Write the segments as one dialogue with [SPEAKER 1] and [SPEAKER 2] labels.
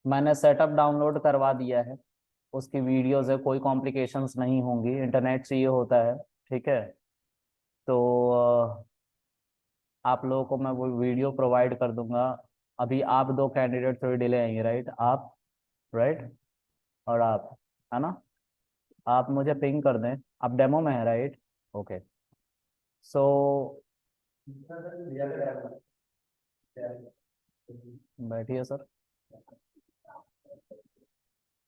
[SPEAKER 1] मैंने setup download करवा दिया है, उसकी वीडियोस है, कोई कॉम्प्लिकेशंस नहीं होंगी, इंटरनेट से ये होता है। ठीक है। तो आप लोगों को मैं वो वीडियो प्रोवाइड कर दूंगा। अभी आप दो कैंडिडेट थोड़ी डिले आएंगे, राइट? आप, राइट, और आप, है ना? आप मुझे पिंग कर दें। आप डेमो में है, राइट? ओके। सो बैठिए सर।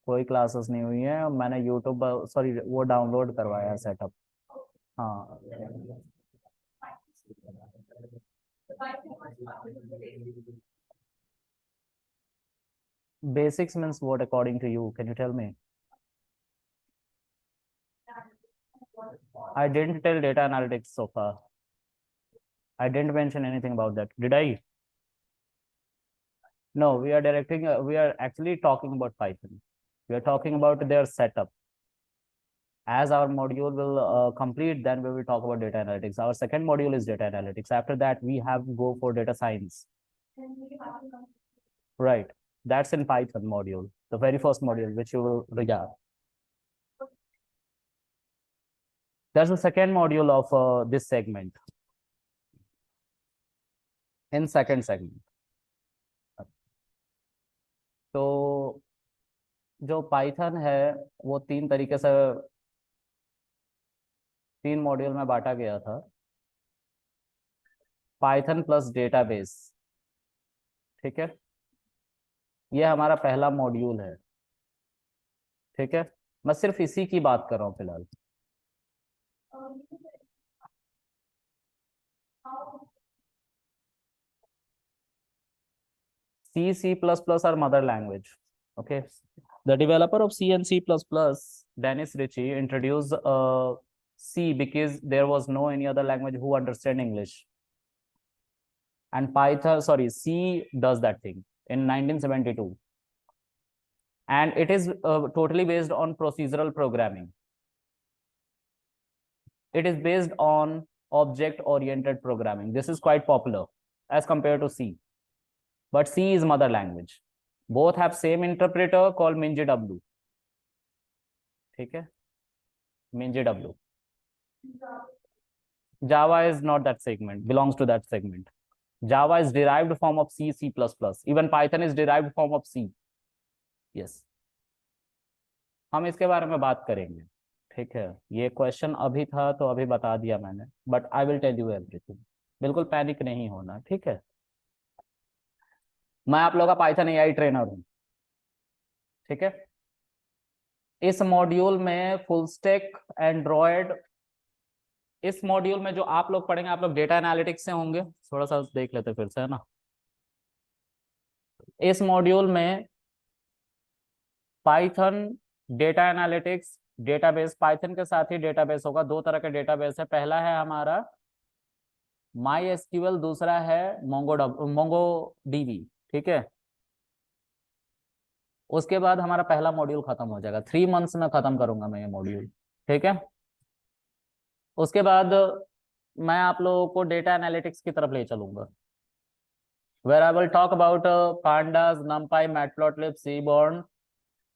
[SPEAKER 1] कोई क्लासेस नहीं हुई है, मैंने यूट्यूब, सॉरी, वो डाउनलोड करवाया है सेटअप। हाँ। Basics means what according to you? Can you tell me? I didn't tell data analytics so far. I didn't mention anything about that. Did I? No, we are actually talking about Python. We are talking about their setup. As our module will complete, then we will talk about data analytics. Our second module is data analytics. After that, we have go for data science. Right. That's in Python module, the very first module, which you will, yeah. That's the second module of this segment. In second segment. तो जो Python है वो तीन तरीके से, तीन module में बांटा गया था। Python plus database. ठीक है। ये हमारा पहला मॉड्यूल है। ठीक है। मैं सिर्फ इसी की बात कर रहा हूँ फिलहाल। C++ are mother language. Okay. The developer of C and C++, Dennis Ritchie, introduced C because there was no any other language who understand English. And Python, sorry, C does that thing in 1972. And it is totally based on procedural programming. It is based on object-oriented programming. This is quite popular as compared to C. But C is mother language. Both have same interpreter called MinJW. ठीक है, MinJW. Java is not that segment, belongs to that segment. Java is derived form of C, C++. Even Python is derived form of C. Yes. हम इसके बारे में बात करेंगे। ठीक है, ये क्वेश्चन अभी था तो अभी बता दिया मैंने, but I will tell you everything. बिल्कुल पैनिक नहीं होना, ठीक है? मैं आप लोगों का पाइथन एआई ट्रेनर हूँ। ठीक है। इस मॉड्यूल में फुल स्टैक एंड्रॉयड, इस मॉड्यूल में जो आप लोग पढ़ेंगे, आप लोग डेटा एनालिटिक्स से होंगे। थोड़ा सा देख लेते फिर से, है ना? इस मॉड्यूल में Python, data analytics, database, Python के साथ ही डेटाबेस होगा। दो तरह के डेटाबेस है, पहला है हमारा माई एसक्यूएल, दूसरा है मोंगो डीबी। ठीक है। उसके बाद हमारा पहला मॉड्यूल खत्म हो जाएगा, 3 मंथ्स में खत्म करूंगा मैं ये मॉड्यूल। ठीक है। उसके बाद मैं आप लोगों को डेटा एनालिटिक्स की तरफ ले चलूंगा, where I will talk about pandas, numpy, matplotlib, seaborn,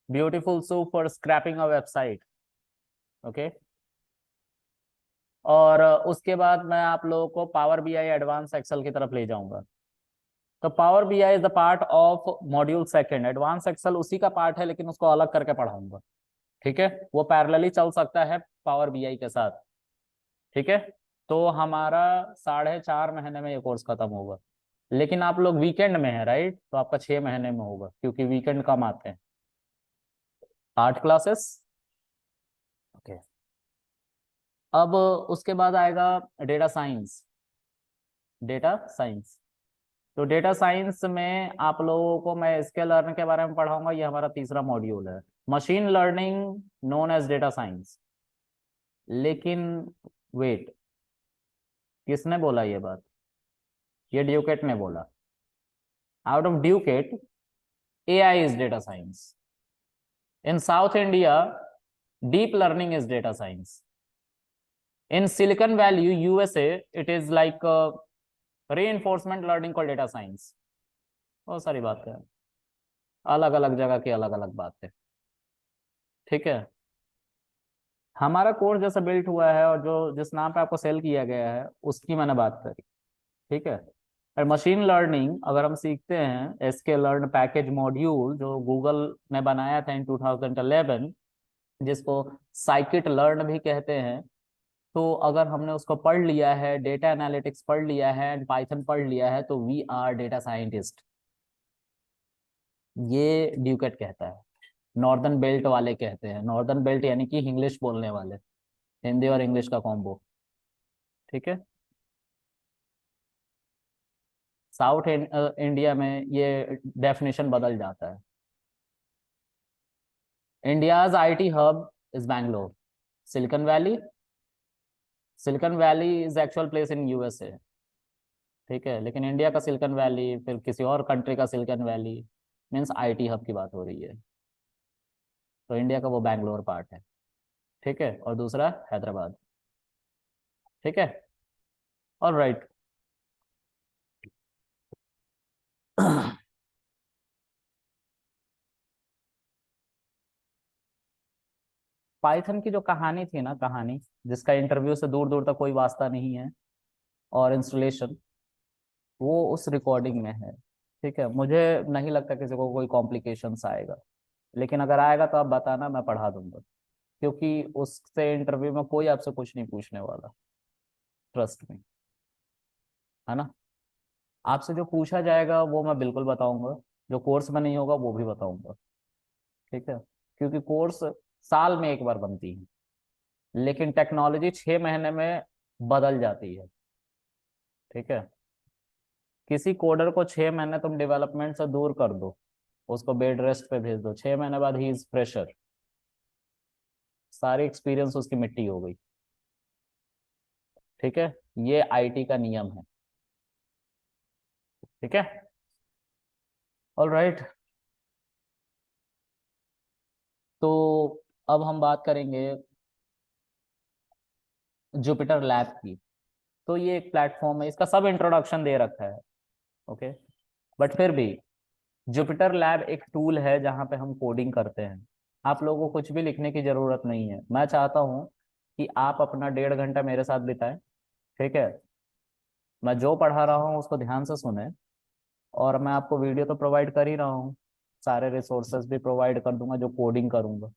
[SPEAKER 1] beautiful soup for scrapping a website. Okay. और उसके बाद मैं आप लोगों को पावर बीआई एडवांस एक्सेल की तरफ ले जाऊंगा। तो power BI is the part of module second, advance excel उसी का पार्ट है, लेकिन उसको अलग करके पढ़ाऊंगा। ठीक है, वो पैरेलली चल सकता है पावर बीआई के साथ। ठीक है। तो हमारा 4.5 महीने में ये कोर्स खत्म होगा, लेकिन आप लोग वीकेंड में है, राइट? तो आपका 6 महीने में होगा, क्योंकि वीकेंड कम आते हैं। 8 क्लासेस। ओके। अब उसके बाद आएगा डेटा साइंस। डेटा साइंस, तो डेटा साइंस में आप लोगों को मैं इसके लर्न के बारे में पढ़ाऊंगा। ये हमारा तीसरा मॉड्यूल है, machine learning known as data science. लेकिन वेट, किसने बोला ये बात? ये ड्यूकेट ने बोला। आउट ऑफ ड्यूकेट, AI is data science. In south India, deep learning is data science. In Silicon Valley, USA, it is like reinforcement learning called data science। बहुत सारी बात है। अलग अलग जगह की अलग अलग बातें। ठीक है, हमारा कोर्स जैसा बिल्ट हुआ है और जो जिस नाम पे आपको सेल किया गया है उसकी मैंने बात करी। ठीक है, और मशीन लर्निंग अगर हम सीखते हैं, एसके लर्न पैकेज मॉड्यूल जो गूगल ने बनाया था इन 2011, जिसको साइकिट लर्न भी कहते हैं, तो अगर हमने उसको पढ़ लिया है, डेटा एनालिटिक्स पढ़ लिया है एंड पाइथन पढ़ लिया है, तो वी आर डेटा साइंटिस्ट। ये ड्यूकेट कहता है, नॉर्दर्न बेल्ट वाले कहते हैं। नॉर्दर्न बेल्ट यानी कि इंग्लिश बोलने वाले, हिंदी और इंग्लिश का कॉम्बो। ठीक है, साउथ इंडिया में ये डेफिनेशन बदल जाता है। India's IT hub is Bangalore. Silicon valley, silicon valley is actual place in USA. ठीक है, लेकिन इंडिया का सिलिकॉन वैली, फिर किसी और कंट्री का silicon valley, means IT hub की बात हो रही है। तो इंडिया का वो बैंगलोर पार्ट है। ठीक है, और दूसरा हैदराबाद। ठीक है, ऑल राइट। पाइथन की जो कहानी थी ना, कहानी जिसका इंटरव्यू से दूर दूर तक कोई वास्ता नहीं है, और इंस्टॉलेशन, वो उस रिकॉर्डिंग में है। ठीक है, मुझे नहीं लगता किसी को कोई कॉम्प्लिकेशंस आएगा, लेकिन अगर आएगा तो आप बताना, मैं पढ़ा दूंगा। क्योंकि उससे इंटरव्यू में कोई आपसे कुछ नहीं पूछने वाला, ट्रस्ट में, है ना। आपसे जो पूछा जाएगा वो मैं बिल्कुल बताऊंगा, जो कोर्स में नहीं होगा वो भी बताऊंगा। ठीक है, क्योंकि कोर्स साल में एक बार बनती है, लेकिन टेक्नोलॉजी 6 महीने में बदल जाती है। ठीक है, किसी कोडर को 6 महीने तुम डेवलपमेंट से दूर कर दो, उसको बेड रेस्ट पे भेज दो, 6 महीने बाद ही इज फ्रेशर, सारी एक्सपीरियंस उसकी मिट्टी हो गई। ठीक है, ये आईटी का नियम है। ठीक है, ऑल राइट। तो अब हम बात करेंगे जुपिटर लैब की। तो ये एक प्लेटफॉर्म है, इसका सब इंट्रोडक्शन दे रखा है। ओके, बट फिर भी जुपिटर लैब एक टूल है जहाँ पे हम कोडिंग करते हैं। आप लोगों को कुछ भी लिखने की जरूरत नहीं है। मैं चाहता हूँ कि आप अपना 1.5 घंटा मेरे साथ बिताएं। ठीक है, मैं जो पढ़ा रहा हूँ उसको ध्यान से सुने, और मैं आपको वीडियो तो प्रोवाइड कर ही रहा हूँ, सारे रिसोर्सेज भी प्रोवाइड कर दूंगा जो कोडिंग करूंगा।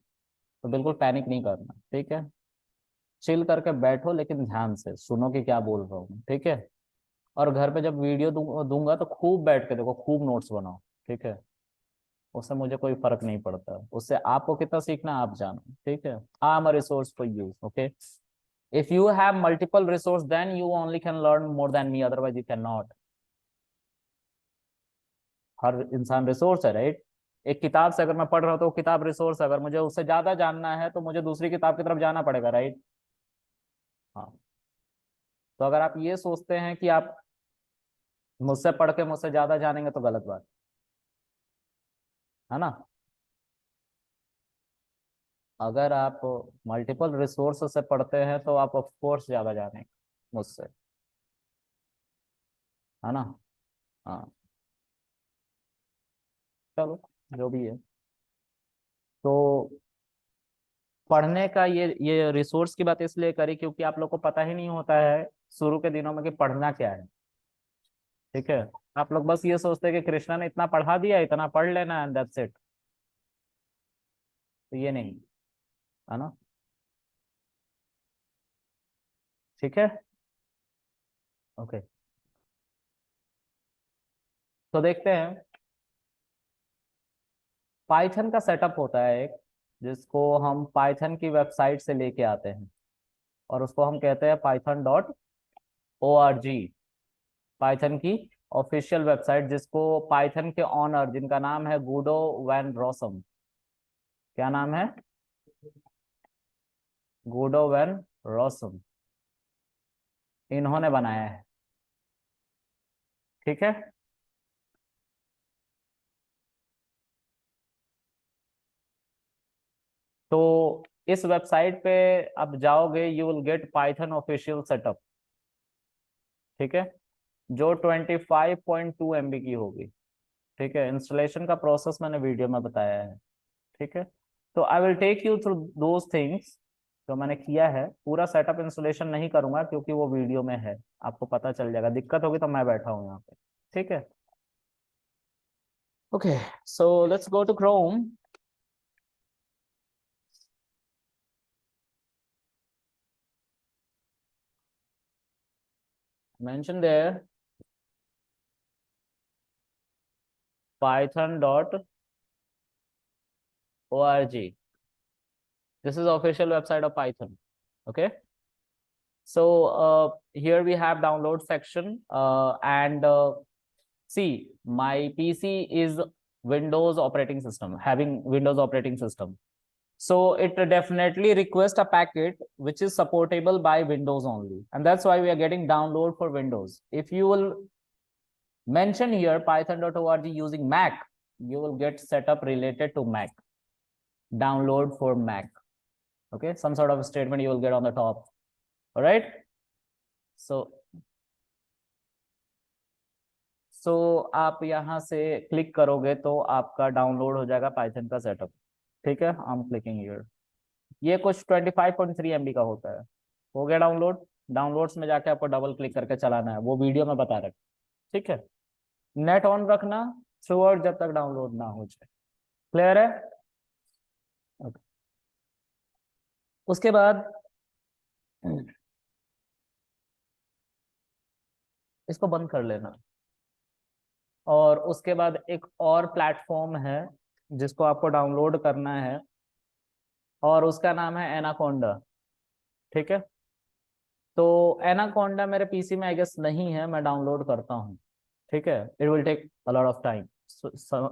[SPEAKER 1] तो बिल्कुल पैनिक नहीं करना। ठीक है, चिल करके बैठो, लेकिन ध्यान से सुनो कि क्या बोल रहा हूँ। ठीक है, और घर पे जब वीडियो दूंगा तो खूब बैठ के देखो, खूब नोट्स बनाओ। ठीक है, उससे मुझे कोई फर्क नहीं पड़ता, उससे आपको कितना सीखना आप जानो। ठीक है, I am a resource for you. Okay, if you have multiple resource then you only can learn more than me, otherwise you can not. हर इंसान रिसोर्स है, राइट। एक किताब से अगर मैं पढ़ रहा हूँ तो वो किताब रिसोर्स है, अगर मुझे उससे ज्यादा जानना है तो मुझे दूसरी किताब की तरफ जाना पड़ेगा, राइट। हाँ, तो अगर आप ये सोचते हैं कि आप मुझसे पढ़ के मुझसे ज्यादा जानेंगे तो गलत बात है ना। अगर आप मल्टीपल रिसोर्स से पढ़ते हैं तो आप ऑफ कोर्स ज्यादा जानेंगे मुझसे, है ना। हाँ, चलो, जो भी है। तो पढ़ने का ये रिसोर्स की बात इसलिए करी क्योंकि आप लोग को पता ही नहीं होता है शुरू के दिनों में कि पढ़ना क्या है। ठीक है, आप लोग बस ये सोचते हैं कि कृष्णा ने इतना पढ़ा दिया, इतना पढ़ लेना एंड दैट्स इट। तो ये नहीं, है ना। ठीक है, ओके। तो देखते हैं, पाइथन का सेटअप होता है एक, जिसको हम पाइथन की वेबसाइट से लेके आते हैं, और उसको हम कहते हैं python.org। पाइथन की ऑफिशियल वेबसाइट, जिसको पाइथन के ऑनर, जिनका नाम है गुडो वैन रॉसम। क्या नाम है? गुडो वैन रॉसम, इन्होंने बनाया है। ठीक है, तो इस वेबसाइट पे आप जाओगे, you will get Python official setup. ठीक है, जो 25.2 MB की होगी। ठीक है, इंस्टॉलेशन का प्रोसेस मैंने वीडियो में बताया है। ठीक है, तो I will take you through those things जो मैंने किया है। पूरा सेटअप इंस्टॉलेशन नहीं करूंगा क्योंकि वो वीडियो में है, आपको पता चल जाएगा। दिक्कत होगी तो मैं बैठा हूँ यहाँ पे। ठीक है, okay, so let's go to Chrome. mention there python.org. This is official website of Python. Okay, so here we have download section, and see, my PC is Windows operating system, having Windows operating system. So it definitely requests a packet which is supportable by Windows only, and that's why we are getting download for Windows. If you will mention here python.org using Mac, you will get setup related to Mac, download for Mac. Okay, some sort of statement you will get on the top. All right, so आप यहाँ से click करोगे तो आपका download हो जाएगा Python का setup. ठीक है, आई एम क्लिकिंग हियर। ये कुछ 25.3 MB का होता है। हो गया डाउनलोड। डाउनलोड्स में जाके आपको डबल क्लिक करके चलाना है, वो वीडियो में बता रखा। ठीक है, नेट ऑन रखना थ्रू आउट जब तक डाउनलोड ना हो जाए। क्लियर है? okay. उसके बाद इसको बंद कर लेना, और उसके बाद एक और प्लेटफॉर्म है जिसको आपको डाउनलोड करना है, और उसका नाम है एनाकोंडा। ठीक है, तो एनाकोंडा मेरे पीसी में आई गेस नहीं है, मैं डाउनलोड करता हूँ। ठीक है, it will take a lot of time.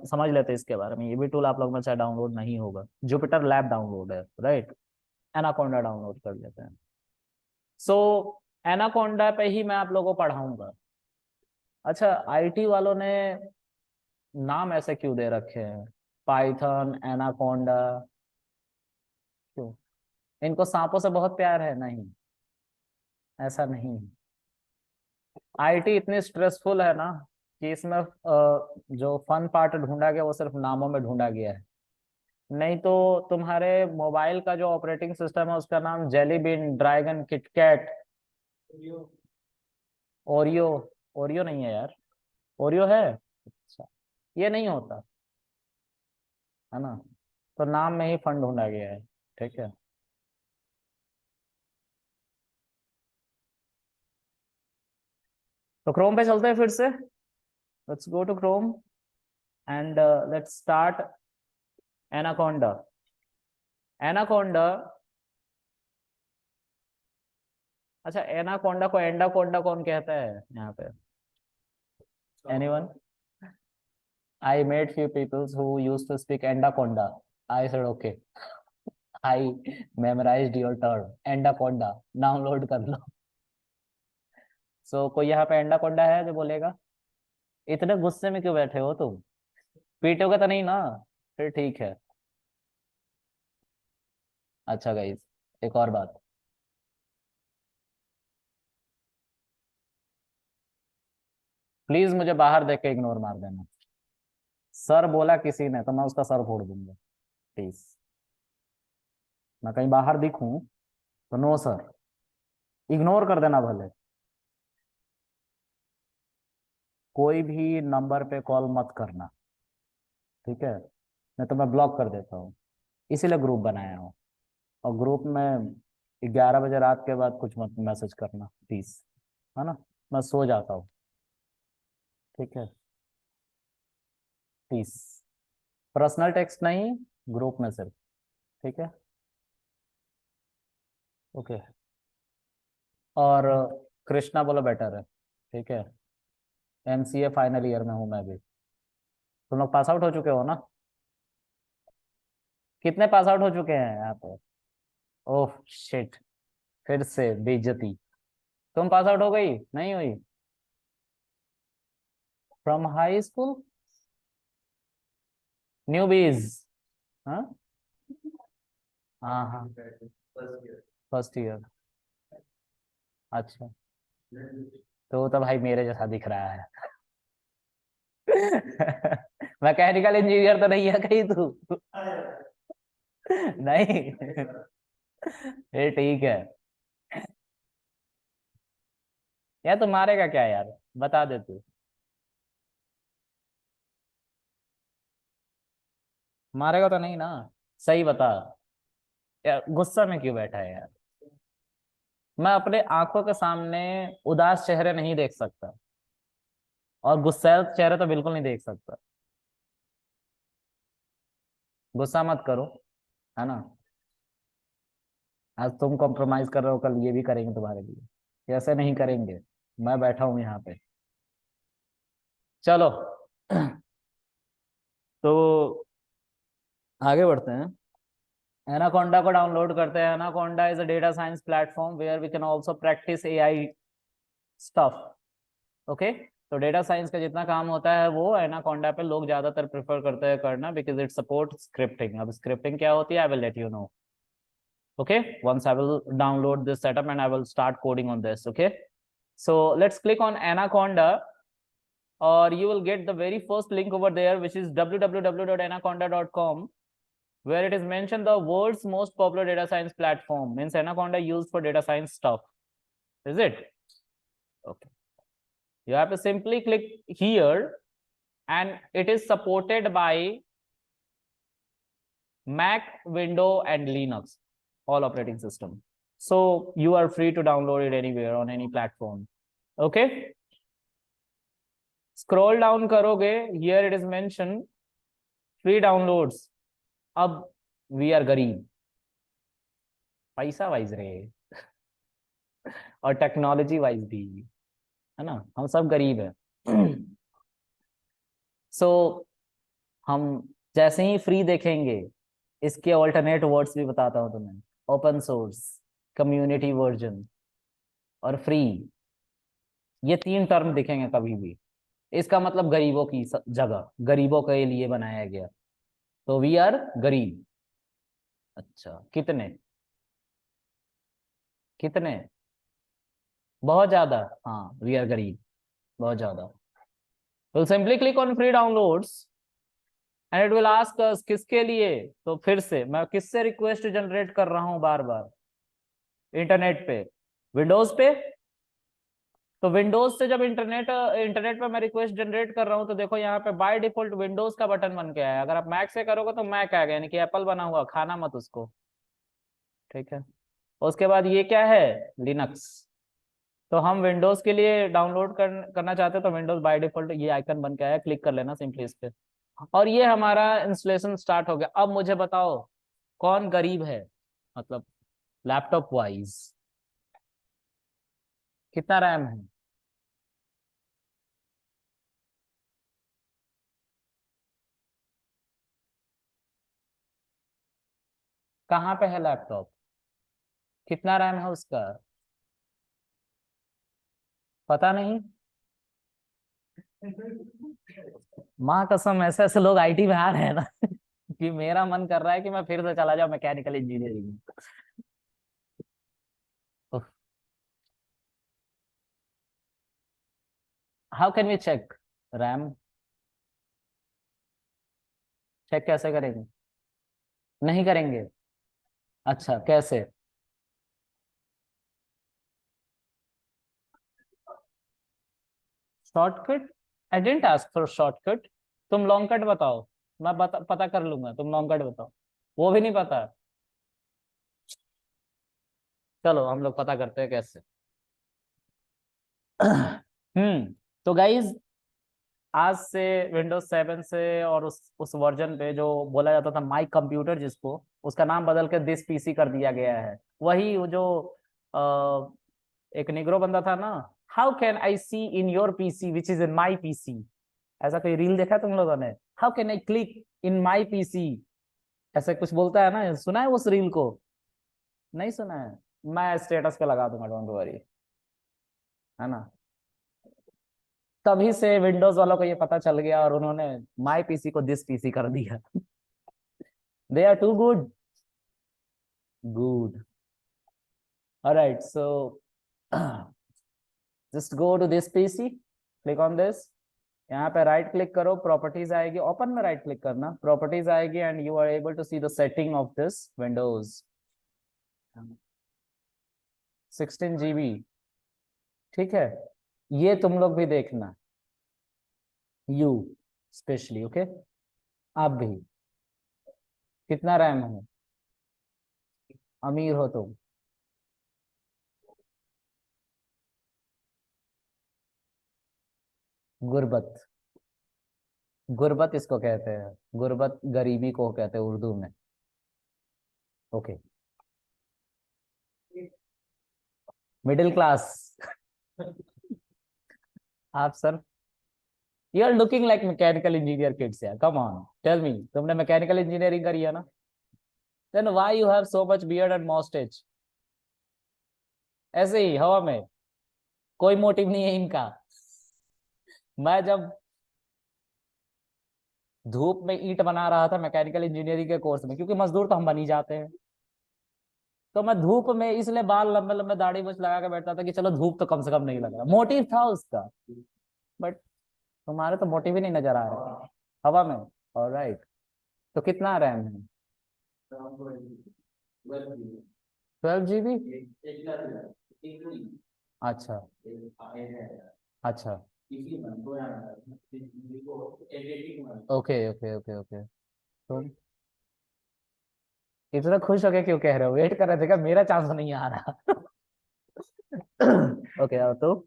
[SPEAKER 1] समझ लेते हैं इसके बारे में। ये भी टूल आप लोग में चाहे डाउनलोड नहीं होगा, जुपिटर लैब डाउनलोड है, राइट। एनाकोंडा डाउनलोड कर लेते हैं। सो एनाकोंडा पे ही मैं आप लोगों को पढ़ाऊंगा। अच्छा, आईटी वालों ने नाम ऐसे क्यों दे रखे हैं, पाइथन, एनाकोंडा? क्यों? इनको सांपों से बहुत प्यार है? नहीं, ऐसा नहीं है। आईटी इतनी स्ट्रेसफुल है ना कि इसमें जो फन पार्ट ढूंढा गया वो सिर्फ नामों में ढूंढा गया है। नहीं तो तुम्हारे मोबाइल का जो ऑपरेटिंग सिस्टम है उसका नाम Jelly Bean, Dragon, KitKat, Oreo. Oreo नहीं है यार, ओरियो है? अच्छा, ये नहीं होता है ना, तो नाम में ही फन ढूंढा गया है। ठीक है, तो क्रोम पे चलते हैं फिर से। Let's go to Chrome and let's start Anaconda. Anaconda, अच्छा, एनाकोंडा को एंडाकोंडा कौन कहता है यहाँ पे? Anyone? I met few people who used to speak anaconda. I said okay. I memorized your term anaconda. Download कर लो। कोई यहाँ पे एंडाकोंडा है जो बोलेगा? इतने गुस्से में क्यों बैठे हो तुम? पीटोगे तो नहीं ना? फिर ठीक है। अच्छा गाइस, एक और बात, प्लीज मुझे बाहर देख के इग्नोर मार देना। सर बोला किसी ने तो मैं उसका सर फोड़ दूंगा, प्लीज। मैं कहीं बाहर दिखूं तो नो सर, इग्नोर कर देना भले। कोई भी नंबर पे कॉल मत करना, ठीक है? मैं तुम्हें ब्लॉक कर देता हूँ। इसीलिए ग्रुप बनाया हूँ, और ग्रुप में 11 बजे रात के बाद कुछ मत मैसेज करना प्लीज, है ना? मैं सो जाता हूँ। ठीक है, प्लीज, पर्सनल टेक्स्ट नहीं, ग्रुप में सिर्फ। ठीक है, ओके। और कृष्णा बोलो बेटर है। ठीक है, एमसीए फाइनल ईयर में हूँ मैं भी। तुम लोग पास आउट हो चुके हो ना? कितने पास आउट हो चुके हैं यहाँ पे? ओह शिट, फिर से बेइज्जती। तुम पास आउट हो गई? नहीं हुई? From high school? न्यूबीज? हाँ हाँ हाँ, फर्स्ट ईयर। अच्छा, तो भाई मेरे जैसा दिख रहा है। मैकेनिकल इंजीनियर तो नहीं है कहीं तू? नहीं। ये ठीक है यार, तू मारेगा क्या यार, बता दे तू। मारेगा तो नहीं ना? सही बता। यार गुस्सा में क्यों बैठा है यार? मैं अपने आंखों के सामने उदास चेहरे नहीं देख सकता, और गुस्सैल चेहरे तो बिल्कुल नहीं देख सकता। गुस्सा मत करो, है ना? आज तुम कॉम्प्रोमाइज कर रहे हो, कल ये भी करेंगे तुम्हारे लिए। ऐसे नहीं करेंगे, मैं बैठा हूं यहाँ पे। चलो। तो आगे बढ़ते हैं। एनाकोंडा को डाउनलोड करते हैं। Anaconda is a data science platform where we can also practice AI stuff. Okay. तो डेटा साइंस का जितना काम होता है वो एनाकोंडा पे लोग ज्यादातर प्रेफर करते हैं करना, बिकॉज इट सपोर्ट स्क्रिप्टिंग। अब स्क्रिप्टिंग क्या होती है, I will let you know. Okay, once I will download this setup and I will start coding on this. Okay, so let's click on Anaconda, or you will get the very first link over there, which is www.anaconda.com, where it is mentioned the world's most popular data science platform. Means Anaconda used for data science stuff. Is it? Okay. You have to simply click here, and it is supported by Mac, Windows, and Linux, all operating system. So you are free to download it anywhere on any platform. Okay. Scroll down करोगे, here it is mention free downloads. अब we are गरीब, पैसा wise रहे, और technology wise भी, है ना? हम सब गरीब है। सो हम जैसे ही फ्री देखेंगे, इसके ऑल्टरनेट वर्ड्स भी बताता हूँ तुम्हें। ओपन सोर्स, कम्युनिटी वर्जन, और फ्री, ये तीन टर्म दिखेंगे कभी भी। इसका मतलब गरीबों की जगह, गरीबों के लिए बनाया गया। तो वी आर गरीब। अच्छा, कितने? कितने? बहुत ज्यादा। हाँ, वी आर गरीब, बहुत ज्यादा। तो simply click on free downloads and it will ask us किसके लिए। तो फिर से मैं किससे रिक्वेस्ट जनरेट कर रहा हूं बार बार? इंटरनेट पे, विंडोज पे। तो विंडोज से जब इंटरनेट पे मैं रिक्वेस्ट जनरेट कर रहा हूं, तो देखो यहाँ पे बाय डिफॉल्ट विंडोज का बटन बन के आया। अगर आप मैक से करोगे तो मैक आएगा, यानी कि एप्पल बना हुआ, खाना मत उसको। ठीक है। उसके बाद ये क्या है? लिनक्स। तो हम विंडोज के लिए डाउनलोड करना चाहते हैं, तो विंडोज बाय डिफॉल्ट ये आइकन बन के आया, क्लिक कर लेना सिंपली इस पे, और ये हमारा इंस्टॉलेशन स्टार्ट हो गया। अब मुझे बताओ, कौन गरीब है, मतलब लैपटॉप वाइज? कितना रैम है? कहाँ पे है लैपटॉप? कितना रैम है उसका? पता नहीं। माँ कसम, ऐसे ऐसे लोग आईटी में आ रहे हैं ना, कि मेरा मन कर रहा है कि मैं फिर से चला जाऊं mechanical engineering. How can we check RAM? Check कैसे करेंगे? नहीं करेंगे? अच्छा, कैसे? Shortcut? I didn't ask for shortcut. तुम लॉन्ग कट बताओ, मैं पता कर लूंगा। तुम लॉन्ग कट बताओ। वो भी नहीं पता? चलो हम लोग पता करते हैं कैसे। तो गाइज, आज से विंडोज 7 से और उस वर्जन पे जो बोला जाता था माई कंप्यूटर, जिसको उसका नाम बदल के दिस पीसी कर दिया गया है। वही वो जो एक निग्रो बंदा था ना, how can I see in your PC which is in my PC. ऐसा कोई रील देखा तुम लोगों ने? How can I click in my PC, ऐसे कुछ बोलता है ना, सुना है उस रील को? नहीं सुना है? मैं स्टेटस पे लगा दूंगा, डोंट वरी, है ना? तभी से विंडोज वालों को ये पता चल गया, और उन्होंने माई पीसी को दिस पीसी कर दिया। They are too good. Good. Alright, so just go to this PC, click on this, यहाँ पे राइट क्लिक करो, प्रॉपर्टीज आएगी, ओपन में राइट क्लिक करना, प्रॉपर्टीज आएगी and you are able to see the setting of this Windows 16 GB। ठीक है, ये तुम लोग भी देखना, यू स्पेशली, ओके, आप भी। कितना रैम है, अमीर हो तुम। गुर्बत, गुर्बत इसको कहते हैं, गुर्बत गरीबी को कहते हैं उर्दू में। Okay, middle class. आप sir, you are looking like mechanical engineer kids यार, कम ऑन टेल मी, तुमने मैकेनिकल इंजीनियरिंग करी है ना, then why you have so much beard and moustache? ऐसे ही हवा में, कोई मोटिव नहीं है इनका। मैं जब धूप में ईंट बना रहा था मैकेनिकल इंजीनियरिंग के कोर्स में, क्योंकि मजदूर तो हम बन ही जाते हैं, तो मैं धूप में इसलिए बाल लंबे लंबे दाढ़ी मूंछ लगा के बैठता था कि चलो धूप तो कम से कम नहीं लग रहा, मोटिव था उसका। बट तुम्हारे तो मोटिव ही नहीं नजर आ रहा, हवा में। ऑलराइट, तो कितना रैम है? 12 GB। अच्छा, अच्छा, ओके ओके ओके ओके। तो इतना खुश हो गए क्यों कह रहे हो, वेट कर रहे थे क्या, मेरा चांस नहीं आ रहा? ओके, तो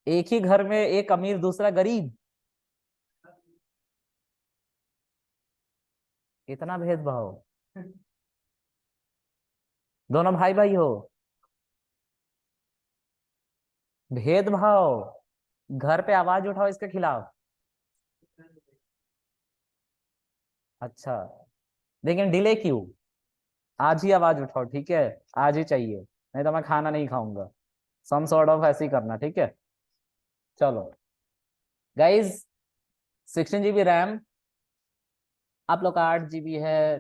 [SPEAKER 1] एक ही घर में एक अमीर दूसरा गरीब, इतना भेदभाव? दोनों भाई भाई हो, भेदभाव, घर पे आवाज उठाओ इसके खिलाफ। अच्छा, लेकिन डिले क्यों? आज ही आवाज उठाओ, ठीक है, आज ही चाहिए, नहीं तो मैं खाना नहीं खाऊंगा। सम सॉर्ट ऑफ ऐसे ही करना, ठीक है। चलो गाइज, 16 GB रैम, आप लोग का 8 GB है,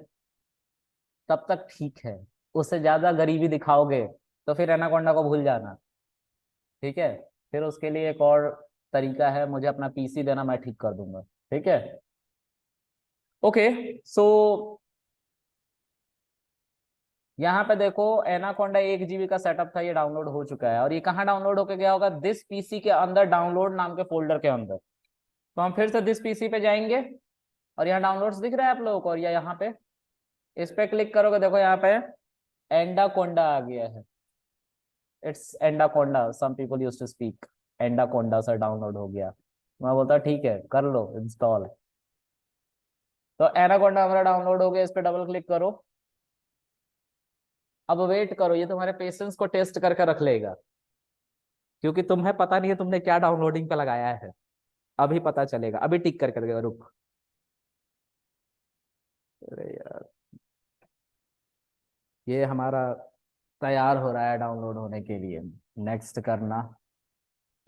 [SPEAKER 1] तब तक ठीक है। उससे ज्यादा गरीबी दिखाओगे तो फिर एनाकोंडा को भूल जाना, ठीक है। फिर उसके लिए एक और तरीका है, मुझे अपना पीसी देना, मैं ठीक कर दूंगा, ठीक है। ओके, सो यहाँ पे देखो, एनाकोंडा 1 GB का सेटअप था, ये डाउनलोड हो चुका है, और ये कहाँ डाउनलोड होके गया होगा? दिस पीसी के अंदर, डाउनलोड नाम के फोल्डर के अंदर। तो हम फिर से दिस पीसी पे जाएंगे, और यहाँ डाउनलोड्स दिख रहा है आप लोगों को, और या यहाँ पे इस पे क्लिक करोगे, देखो यहाँ पे एंडाकोंडा आ गया है। It's anaconda, some people used to speak anaconda, sir download हो गया। मैं बोलता ठीक है, कर लो इंस्टॉल। तो एनाकोंडा हमारा डाउनलोड हो गया, इस पे डबल क्लिक करो। अब वेट करो, ये तुम्हारे पेशेंस को टेस्ट करके रख लेगा, क्योंकि तुम्हें पता नहीं है तुमने क्या डाउनलोडिंग पे लगाया है। अभी पता चलेगा, अभी टिक करके देगा, रुक। अरे यार, ये हमारा तैयार हो रहा है डाउनलोड होने के लिए। नेक्स्ट करना,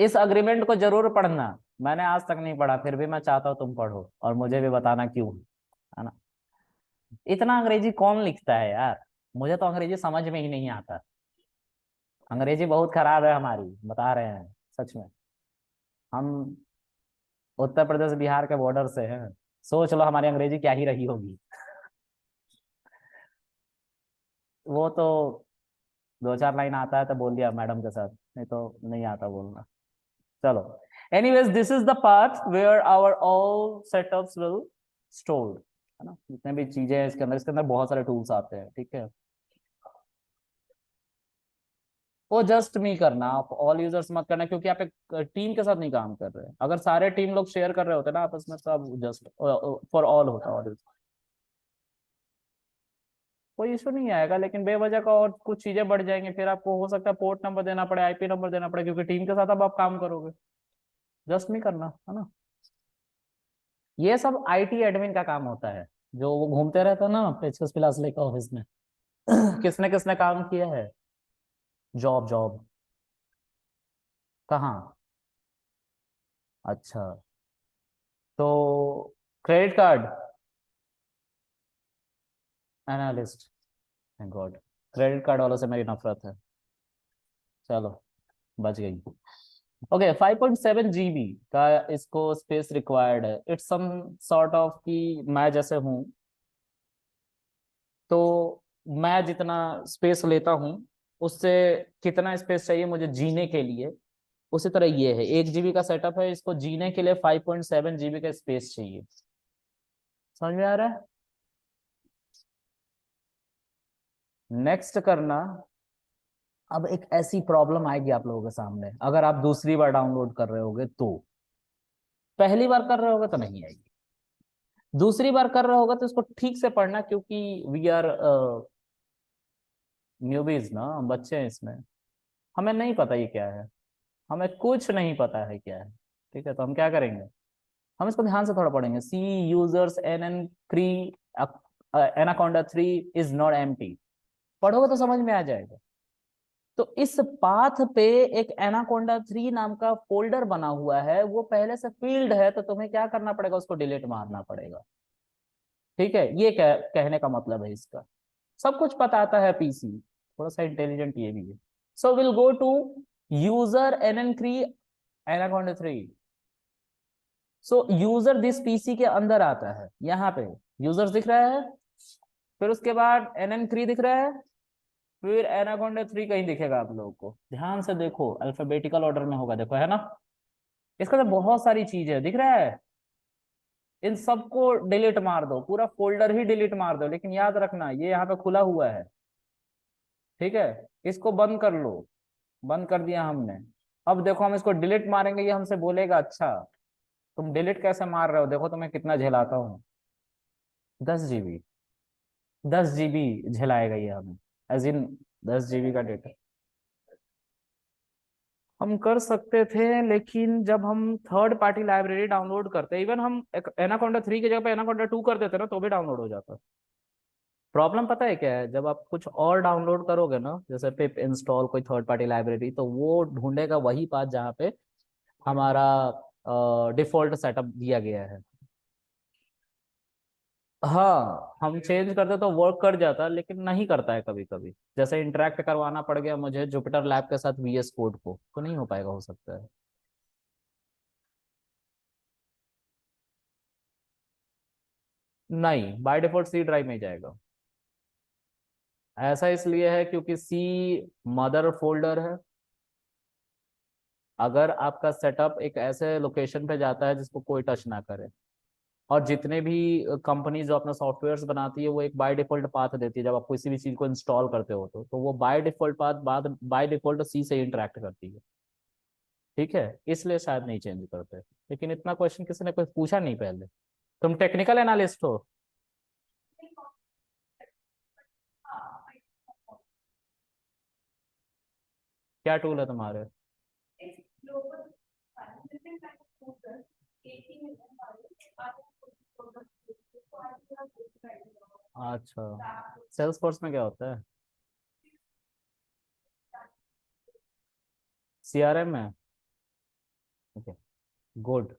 [SPEAKER 1] इस अग्रीमेंट को जरूर पढ़ना, मैंने आज तक नहीं पढ़ा, फिर भी मैं चाहता हूँ तुम पढ़ो और मुझे भी बताना क्यों, है ना। इतना अंग्रेजी कौन लिखता है यार, मुझे तो अंग्रेजी समझ में ही नहीं आता। अंग्रेजी बहुत खराब है हमारी, बता रहे हैं, सच में। हम उत्तर प्रदेश बिहार के बॉर्डर से हैं, सोच लो हमारी अंग्रेजी क्या ही रही होगी। वो तो दो चार लाइन आता है तो बोल दिया मैडम के साथ, नहीं तो नहीं आता बोलना। चलो, anyways, this is the part where our all setups will stored, है ना। जितने भी चीजें हैं इसके अंदर बहुत सारे टूल्स आते हैं, ठीक है। वो जस्ट मी करना, आप ऑल यूजर्स मत करना, क्योंकि आप एक टीम के साथ नहीं काम कर रहे हैं। अगर सारे टीम लोग शेयर कर रहे होते ना आपस में, सब जस्ट फॉर ऑल होता, और कोई इशू नहीं आएगा। लेकिन बेवजह का और कुछ चीजें बढ़ जाएंगी, फिर आपको हो सकता है पोर्ट नंबर देना पड़े, आईपी नंबर देना पड़े, क्योंकि टीम के साथ अब आप काम करोगे। जस्ट नहीं करना, है ना। ये सब आईटी एडमिन का काम होता है, जो वो घूमते रहता है ना पेचकस पिलास लेकर ऑफिस में। किसने किसने काम किया है? जॉब, जॉब कहाँ? अच्छा, तो credit card analyst, God, credit card वालों से मेरी नफरत है। चलो, बच गई। ओके 5.7 जीबी का इसको स्पेस रिक्वायर्ड है। इट्स सम सॉर्ट ऑफ कि मैं जैसे हूँ तो मैं जितना स्पेस लेता हूँ उससे कितना स्पेस चाहिए मुझे जीने के लिए, उसी तरह ये है 1 जीबी का सेटअप है, इसको जीने के लिए 5.7 जीबी का स्पेस चाहिए। समझ में आ रहा है? नेक्स्ट करना। अब एक ऐसी प्रॉब्लम आएगी आप लोगों के सामने, अगर आप दूसरी बार डाउनलोड कर रहे होगे तो। पहली बार कर रहे होगे तो नहीं आएगी, दूसरी बार कर रहे होगा तो इसको ठीक से पढ़ना, क्योंकि वी आर न्यूबीज ना, हम बच्चे हैं इसमें, हमें नहीं पता ये क्या है, हमें कुछ नहीं पता है क्या है। ठीक है, तो हम क्या करेंगे, हम इसको ध्यान से थोड़ा पढ़ेंगे। C users N Anaconda 3 is not empty. पढ़ोगे तो समझ में आ जाएगा। तो इस पाथ पे एक एनाकोंडा 3 नाम का फोल्डर बना हुआ है, वो पहले से फील्ड है, तो तुम्हें क्या करना पड़ेगा, उसको डिलीट मारना पड़ेगा। ठीक है, ये कहने का मतलब है इसका। सब कुछ बताता है पीसी, थोड़ा सा इंटेलिजेंट ये भी है। So will go to user NN3 Anaconda 3। So user this PC के अंदर आता है, यहाँ पे यूजर्स दिख रहा है, फिर उसके बाद NN3 दिख रहा है, फिर एनाकोंडा 3 कहीं दिखेगा आप लोगों को, ध्यान से देखो, अल्फाबेटिकल ऑर्डर में होगा, देखो है ना। इसका तो बहुत सारी चीजें दिख रहा है, इन सबको डिलीट मार दो, पूरा फोल्डर ही डिलीट मार दो, लेकिन याद रखना ये यहाँ पे खुला हुआ है। ठीक है, इसको बंद कर लो, बंद कर दिया हमने। अब देखो हम इसको डिलीट मारेंगे, ये हमसे बोलेगा अच्छा तुम डिलीट कैसे मार रहे हो, देखो तुम्हें कितना झेलाता हूँ। 10 जीबी, 10 जीबी झेलाएगा ये हमें, एज इन 10 जीबी का डेटा। हम कर सकते थे, लेकिन जब हम थर्ड पार्टी लाइब्रेरी डाउनलोड करते, इवन हम एनाकोंडा 3 की जगह पे एनाकोंडा 2 कर देते ना, तो भी डाउनलोड हो जाता। प्रॉब्लम पता है क्या है, जब आप कुछ और डाउनलोड करोगे ना, जैसे पिप इंस्टॉल कोई थर्ड पार्टी लाइब्रेरी, तो वो ढूंढेगा वही पाथ जहाँ पे हमारा डिफॉल्ट सेटअप दिया गया है। हाँ, हम चेंज करते तो वर्क कर जाता, लेकिन नहीं करता है कभी कभी, जैसे इंटरेक्ट करवाना पड़ गया मुझे जुपिटर लैब के साथ VS कोड को, तो नहीं हो पाएगा, हो सकता है। नहीं, बाय डिफॉल्ट सी ड्राइव में ही जाएगा। ऐसा इसलिए है क्योंकि सी मदर फोल्डर है। अगर आपका सेटअप एक ऐसे लोकेशन पे जाता है जिसको कोई टच ना करे, और जितने भी कंपनी जो अपना सॉफ्टवेयर बनाती है वो एक बाय डिफॉल्ट पाथ देती है, जब आप किसी भी चीज को इंस्टॉल करते हो तो वो बाय डिफॉल्ट पाथ बाद बाय डिफॉल्ट सी से इंटरेक्ट करती है। ठीक है, इसलिए शायद नहीं चेंज करते, लेकिन इतना क्वेश्चन किसी ने कोई पूछा नहीं पहले। तुम टेक्निकल एनालिस्ट हो? क्या टूल है तुम्हारे? अच्छा, सेल्स फोर्स में क्या होता है? CRM में? Okay, good.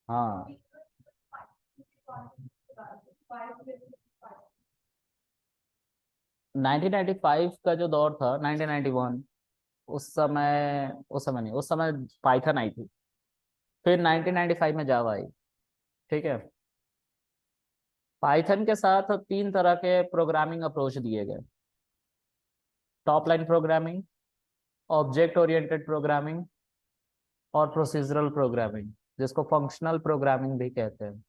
[SPEAKER 1] हाँ, 1995 का जो दौर था, 1991, उस समय नहीं, उस समय पाइथन आई थी, फिर 1995 में जावा आई। ठीक है, पाइथन के साथ 3 तरह के प्रोग्रामिंग अप्रोच दिए गए। Top line programming, object oriented programming, और प्रोसीजरल प्रोग्रामिंग, जिसको फंक्शनल प्रोग्रामिंग भी कहते हैं,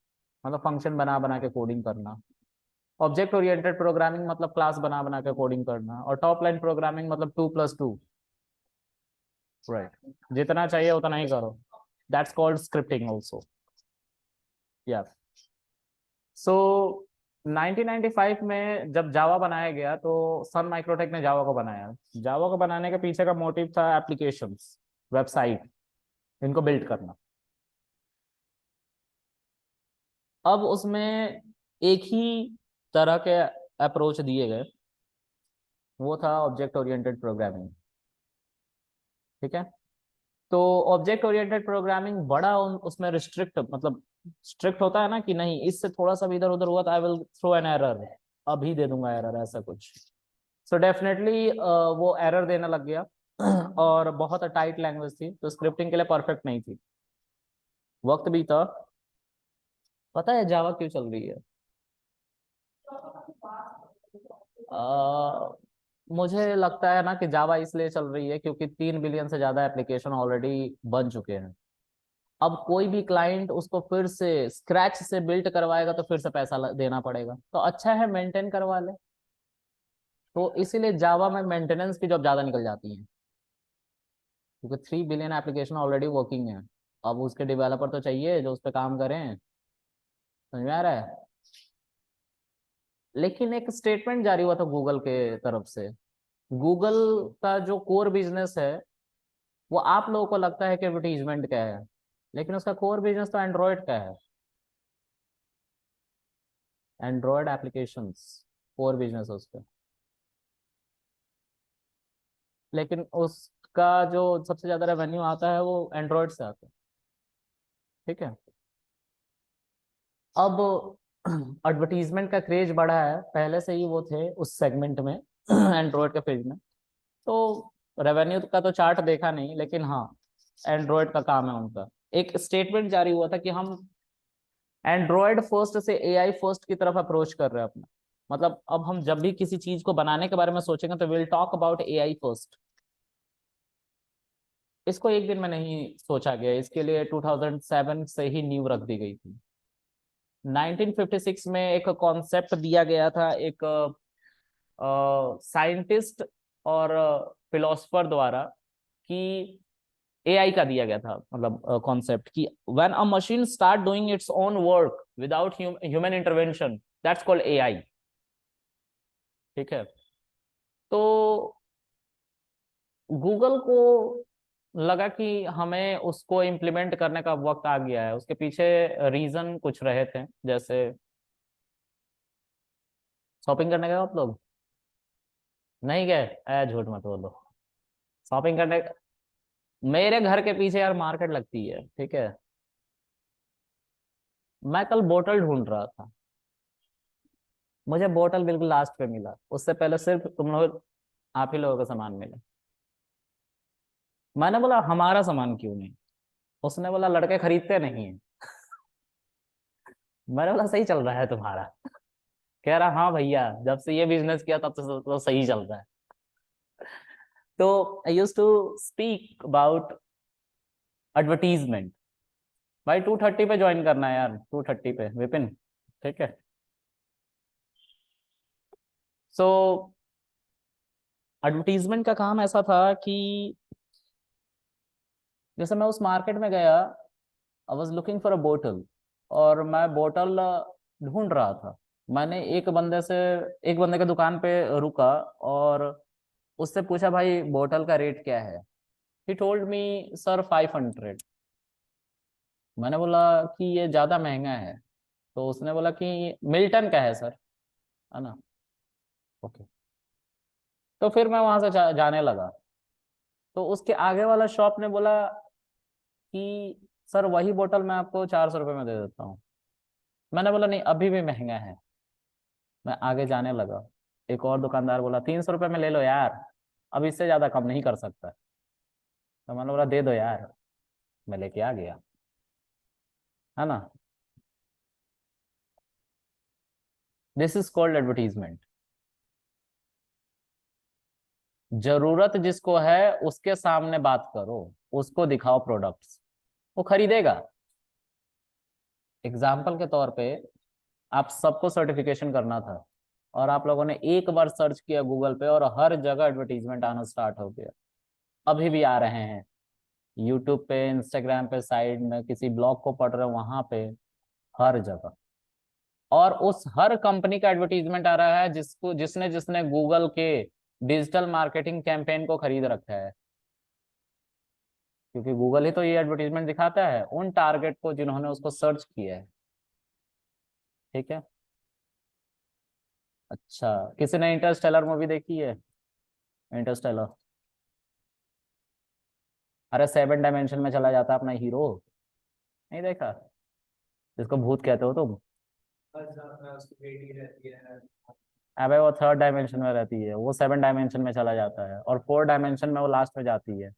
[SPEAKER 1] मतलब फंक्शन बना बना के कोडिंग करना। ऑब्जेक्ट ओरिएंटेड प्रोग्रामिंग मतलब क्लास बना बना के कोडिंग करना, और टॉप लाइन प्रोग्रामिंग मतलब 2+2। राइट, जितना चाहिए उतना ही करो, दैट्स कॉल्ड स्क्रिप्टिंग ऑल्सो। या सो 1995 में जब जावा बनाया गया तो सन माइक्रोटेक ने जावा को बनाया। जावा को बनाने के पीछे का मोटिव था एप्लीकेशंस, वेबसाइट, इनको बिल्ड करना। अब उसमें एक ही तरह के अप्रोच दिए गए, वो था ऑब्जेक्ट ओरिएंटेड प्रोग्रामिंग। ठीक है, तो ऑब्जेक्ट ओरिएंटेड प्रोग्रामिंग बड़ा उसमें रिस्ट्रिक्ट, मतलब स्ट्रिक्ट होता है ना, कि नहीं इससे थोड़ा सा भी इधर उधर हुआ तो I will throw an error. अभी दे दूंगा एरर, ऐसा कुछ। सो डेफिनेटली वो एरर देने लग गया और बहुत टाइट लैंग्वेज थी, तो स्क्रिप्टिंग के लिए परफेक्ट नहीं थी। वक्त भी था। पता है जावा क्यों चल रही है? मुझे लगता है ना कि जावा इसलिए चल रही है क्योंकि 3 बिलियन से ज्यादा एप्लीकेशन ऑलरेडी बन चुके हैं। अब कोई भी क्लाइंट उसको फिर से स्क्रैच से बिल्ड करवाएगा तो फिर से पैसा देना पड़ेगा, तो अच्छा है मेंटेन करवा ले। तो इसीलिए जावा में मेंटेनेंस की जॉब ज्यादा निकल जाती है, क्योंकि 3 बिलियन एप्लीकेशन ऑलरेडी वर्किंग है। अब उसके डेवलपर तो चाहिए जो उस पर काम करें। समझ में आ रहा है? लेकिन एक स्टेटमेंट जारी हुआ था गूगल के तरफ से। गूगल का जो कोर बिजनेस है, वो आप लोगों को लगता है कि एडवर्टीजमेंट का है, लेकिन उसका कोर बिजनेस तो एंड्रॉयड का है। एंड्रॉयड एप्लीकेशंस कोर बिजनेस है उसका। लेकिन उसका जो सबसे ज्यादा रेवेन्यू आता है वो एंड्रॉयड से आता है। ठीक है। अब एडवर्टीजमेंट का क्रेज बढ़ा है, पहले से ही वो थे उस सेगमेंट में एंड्रॉयड के पेज में। तो रेवेन्यू का तो चार्ट देखा नहीं, लेकिन हाँ एंड्रॉयड का काम है उनका। एक स्टेटमेंट जारी हुआ था कि हम एंड्रॉयड फर्स्ट से एआई फर्स्ट की तरफ अप्रोच कर रहे हैं अपना। मतलब अब हम जब भी किसी चीज को बनाने के बारे में सोचेंगे तो will talk about AI first. इसको एक दिन में नहीं सोचा गया, इसके लिए 2007 से ही नींव रख दी गई थी। 1956 में एक कॉन्सेप्ट दिया गया था, एक साइंटिस्ट और फिलोसफर द्वारा, कि एआई का दिया गया था, मतलब कॉन्सेप्ट कि when a machine start doing its own work without human intervention, that's called AI. ठीक है। तो गूगल को लगा कि हमें उसको इम्प्लीमेंट करने का वक्त आ गया है। उसके पीछे रीजन कुछ रहे थे, जैसे शॉपिंग करने गए आप लोग? नहीं गए? झूठ मत बोलो। शॉपिंग करने मेरे घर के पीछे यार मार्केट लगती है, ठीक है। मैं कल बोतल ढूंढ रहा था, मुझे बोतल बिल्कुल लास्ट पे मिला, उससे पहले सिर्फ तुम लोग, आप ही लोगों का सामान मिला। मैंने बोला हमारा सामान क्यों नहीं? उसने बोला लड़के खरीदते नहीं है। मैंने बोला सही चल रहा है तुम्हारा? कह रहा हाँ भैया, जब से ये बिजनेस किया तब से तो सही चल रहा है। तो I use to speak about advertisement. भाई 2:30 पे ज्वाइन करना है यार, 2:30 पे विपिन। ठीक है। सो एडवर्टीजमेंट का काम ऐसा था कि जैसे मैं उस मार्केट में गया, I was looking for a बोतल, और मैं बोतल ढूंढ रहा था। मैंने एक बंदे के दुकान पे रुका और उससे पूछा भाई बोतल का रेट क्या है? He told me sir 500। मैंने बोला कि ये ज़्यादा महंगा है। तो उसने बोला कि मिल्टन का है सर, है ना। ओके। तो फिर मैं वहां से जाने लगा। तो उसके आगे वाला शॉप ने बोला कि सर वही बोतल मैं आपको 400 रुपये में दे देता हूँ। मैंने बोला नहीं, अभी भी महंगा है। मैं आगे जाने लगा। एक और दुकानदार बोला 300 रुपये में ले लो यार, अब इससे ज्यादा कम नहीं कर सकता। तो मैंने बोला दे दो यार। मैं लेके आ गया, है ना। This is called advertisement. जरूरत जिसको है उसके सामने बात करो, उसको दिखाओ प्रोडक्ट्स, वो खरीदेगा। एग्जाम्पल के तौर पे, आप सबको सर्टिफिकेशन करना था और आप लोगों ने एक बार सर्च किया गूगल पे और हर जगह एडवर्टीजमेंट आना स्टार्ट हो गया। अभी भी आ रहे हैं, यूट्यूब पे, इंस्टाग्राम पे, साइड में किसी ब्लॉग को पढ़ रहे हो वहां पे, हर जगह। और उस हर कंपनी का एडवर्टीजमेंट आ रहा है जिसको जिसने जिसने गूगल के डिजिटल मार्केटिंग कैंपेन को खरीद रखा है, क्योंकि गूगल ही तो ये एडवर्टीजमेंट दिखाता है उन टारगेट को जिन्होंने उसको सर्च किया है। ठीक है। अच्छा, किसी ने इंटरस्टेलर मूवी देखी है? इंटरस्टेलर। अरे 7 डायमेंशन में चला जाता है अपना हीरो, नहीं देखा? जिसको भूत कहते हो तुम। अबे वो थर्ड डायमेंशन में रहती है, वो 7 डायमेंशन में चला जाता है, और 4 डायमेंशन में वो लास्ट में जाती है,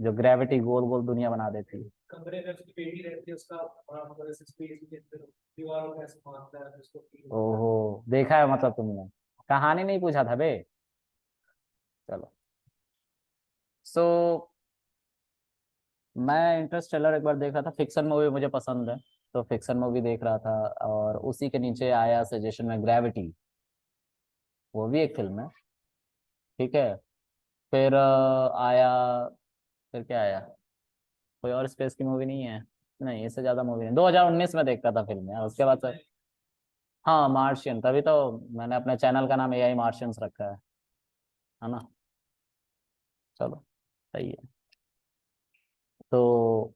[SPEAKER 1] जो ग्रेविटी गोल गोल दुनिया बना देती है।
[SPEAKER 2] कमरे में उसकी बेटी रहती है, उसका मतलब ऐसे स्पेस के अंदर दीवारों में ऐसे मारता है उसको
[SPEAKER 1] ओहो, देखा है मतलब तुमने, कहानी नहीं पूछा था बे। चलो। सो मैं इंटरस्टेलर एक बार देख रहा था, फिक्शन मूवी मुझे पसंद है, तो फिक्शन मूवी देख रहा था, और उसी के नीचे आया सजेशन में ग्रेविटी, वो भी एक फिल्म है। ठीक है। फिर आया, फिर क्या आया, कोई और स्पेस की मूवी नहीं है? नहीं, इससे ज्यादा मूवी नहीं, 2019 में देखता था फिल्म यार, उसके बाद से। हाँ, मार्शियन, तभी तो मैंने अपने चैनल का नाम एआई मार्शियंस रखा है ना। चलो, सही है। तो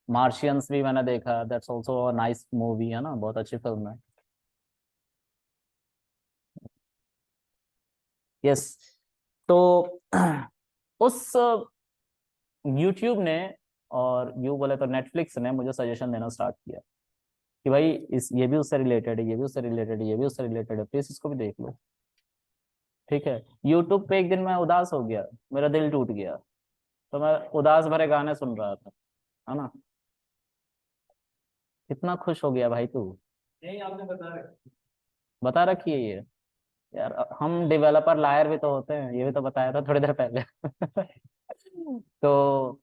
[SPEAKER 1] मार्शियंस भी मैंने देखा, दैट्स ऑल्सो नाइस मूवी, है ना, बहुत अच्छी फिल्म है। यस। तो उस यूट्यूब ने, और यू बोले तो नेटफ्लिक्स ने मुझे सजेशन देना स्टार्ट किया कि भाई इस ये भी उससे रिलेटेड है, ये भी उससे रिलेटेड है, ये भी उससे रिलेटेड है, प्लीज इसको भी देख लो। ठीक है। यूट्यूब पे एक दिन मैं उदास हो गया, मेरा दिल टूट गया, तो मैं उदास भरे गाने सुन रहा था, है ना। कितना खुश हो गया भाई तू।
[SPEAKER 2] नहीं आपने बता रहे।
[SPEAKER 1] बता रखी है ये। यार हम डेवलपर लायर भी तो होते हैं, ये भी तो बताया था थोड़ी देर पहले। तो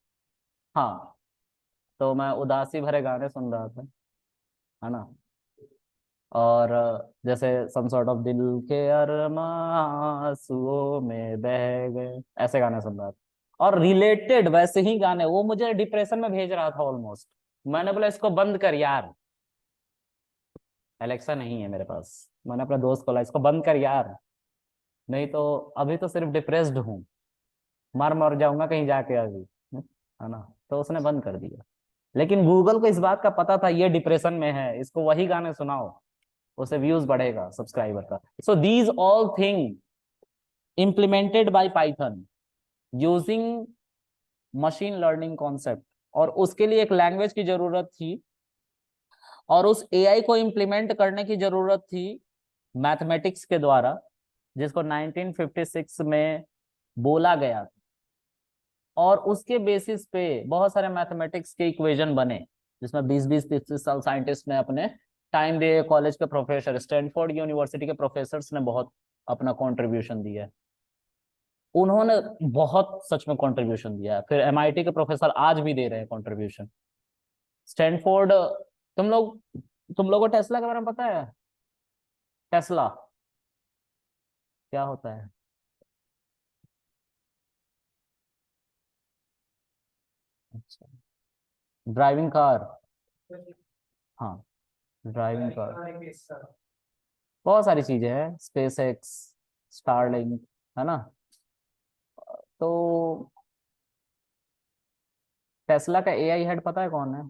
[SPEAKER 1] हाँ, तो मैं उदासी भरे गाने सुन रहा था, है ना। और जैसे सम सॉर्ट ऑफ दिल के अरमां आंसुओं में बह गए, ऐसे गाने सुन रहा था, और रिलेटेड वैसे ही गाने वो मुझे डिप्रेशन में भेज रहा था ऑलमोस्ट। मैंने बोला इसको बंद कर यार, एलेक्सा नहीं है मेरे पास, मैंने अपने दोस्त को बोला इसको बंद कर यार, नहीं तो अभी तो सिर्फ डिप्रेस्ड हूँ, मर मर जाऊंगा कहीं जाके अभी, है ना। तो उसने बंद कर दिया। लेकिन गूगल को इस बात का पता था ये डिप्रेशन में है, इसको वही गाने सुनाओ, उसे व्यूज बढ़ेगा सब्सक्राइबर का। So these all thing implemented by Python using machine learning concept, और उसके लिए एक लैंग्वेज की जरूरत थी, और उस एआई को इम्प्लीमेंट करने की जरूरत थी मैथमेटिक्स के द्वारा, जिसको 1956 में बोला गया था। और उसके बेसिस पे बहुत सारे मैथमेटिक्स के इक्वेशन बने, जिसमें 20-20 30 30 साल साइंटिस्ट ने अपने टाइम दिए, कॉलेज के प्रोफेसर, स्टैनफोर्ड यूनिवर्सिटी के प्रोफेसर ने बहुत अपना कंट्रीब्यूशन दिया है। उन्होंने बहुत सच में कंट्रीब्यूशन दिया है, फिर एमआईटी के प्रोफेसर आज भी दे रहे हैं कंट्रीब्यूशन। स्टैनफोर्ड, तुम लोग तुम लोगों को टेस्ला के बारे में पता है? टेस्ला क्या होता है? अच्छा, ड्राइविंग कार। हाँ, ड्राइविंग कार। बहुत सारी चीजें हैं, स्पेस एक्स, स्टारलिंक, है ना। तो टेस्ला का एआई हेड पता है कौन है?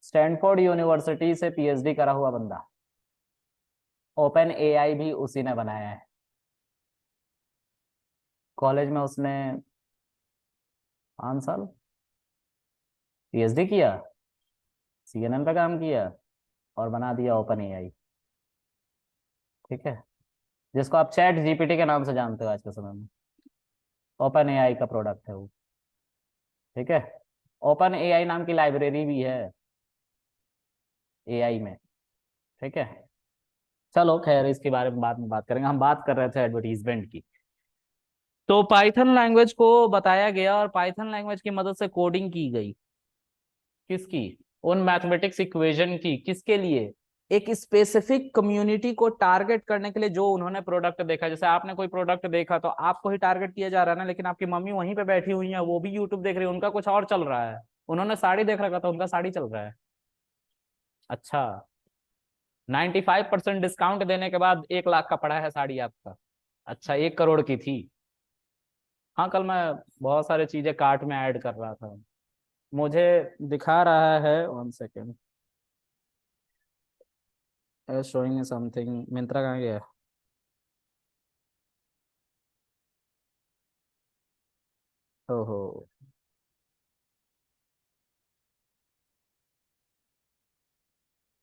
[SPEAKER 1] स्टैनफोर्ड यूनिवर्सिटी से पीएचडी करा हुआ बंदा। ओपन एआई भी उसी ने बनाया है। कॉलेज में उसने 5 साल पीएचडी किया, सीएनएन पे काम किया, और बना दिया ओपन एआई। ठीक है। जिसको आप चैट जीपीटी के नाम से जानते हो आज के समय में, ओपन एआई का प्रोडक्ट है वो। ठीक है। ओपन एआई नाम की लाइब्रेरी भी है एआई में। ठीक है। चलो खैर, इसके बारे में बाद में बात करेंगे, हम बात कर रहे थे एडवर्टीजमेंट की। तो पाइथन लैंग्वेज को बताया गया, और पाइथन लैंग्वेज की मदद से कोडिंग की गई। किसकी? उन मैथमेटिक्स इक्वेशन की। किसके लिए? एक स्पेसिफिक कम्युनिटी को टारगेट करने के लिए, जो उन्होंने प्रोडक्ट देखा। जैसे आपने कोई प्रोडक्ट देखा तो आपको ही टारगेट किया जा रहा है ना, लेकिन आपकी मम्मी वहीं पे बैठी हुई है, वो भी यूट्यूब देख रही है, उनका कुछ और चल रहा है। उन्होंने साड़ी देख रखा था, उनका साड़ी चल रहा है। अच्छा, 95% डिस्काउंट देने के बाद 1 लाख का पड़ा है साड़ी आपका। अच्छा, 1 करोड़ की थी। हाँ, कल मैं बहुत सारी चीजें कार्ट में ऐड कर रहा था, मुझे दिखा रहा है, 1 सेकेंड, शोइंग समथिंग, मिंत्रा कहाँ गया? ओहो,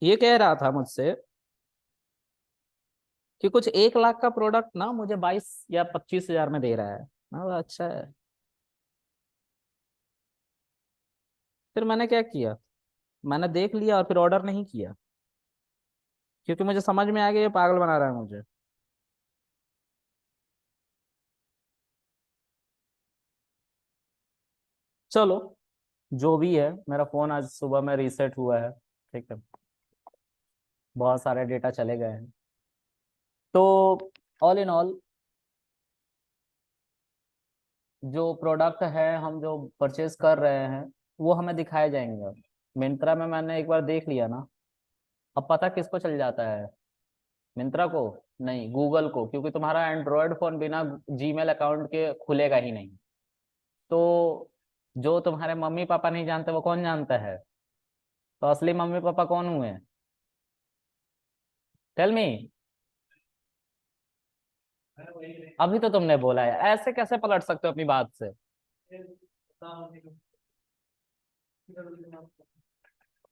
[SPEAKER 1] ये कह रहा था मुझसे कि कुछ 1 लाख का प्रोडक्ट ना मुझे 22 या 25 हजार में दे रहा है। मैं बोला अच्छा है। फिर मैंने क्या किया, मैंने देख लिया और फिर ऑर्डर नहीं किया, क्योंकि मुझे समझ में आ गया ये पागल बना रहा है मुझे। चलो जो भी है, मेरा फोन आज सुबह में रीसेट हुआ है, ठीक है, बहुत सारे डेटा चले गए हैं। तो ऑल इन ऑल जो प्रोडक्ट है हम जो परचेज कर रहे हैं वो हमें दिखाए जाएंगे। मिंत्रा में मैंने एक बार देख लिया ना, अब पता किसको चल जाता है, मिंत्रा को नहीं, गूगल को, क्योंकि तुम्हारा एंड्रॉयड फोन बिना जीमेल अकाउंट के खुलेगा ही नहीं। तो जो तुम्हारे मम्मी पापा नहीं जानते वो कौन जानता है? तो असली मम्मी पापा कौन हुए? Tell me.
[SPEAKER 2] मैं वही नहीं
[SPEAKER 1] अभी तो तुमने बोला है, ऐसे कैसे पलट सकते हो अपनी बात से?
[SPEAKER 2] पता नहीं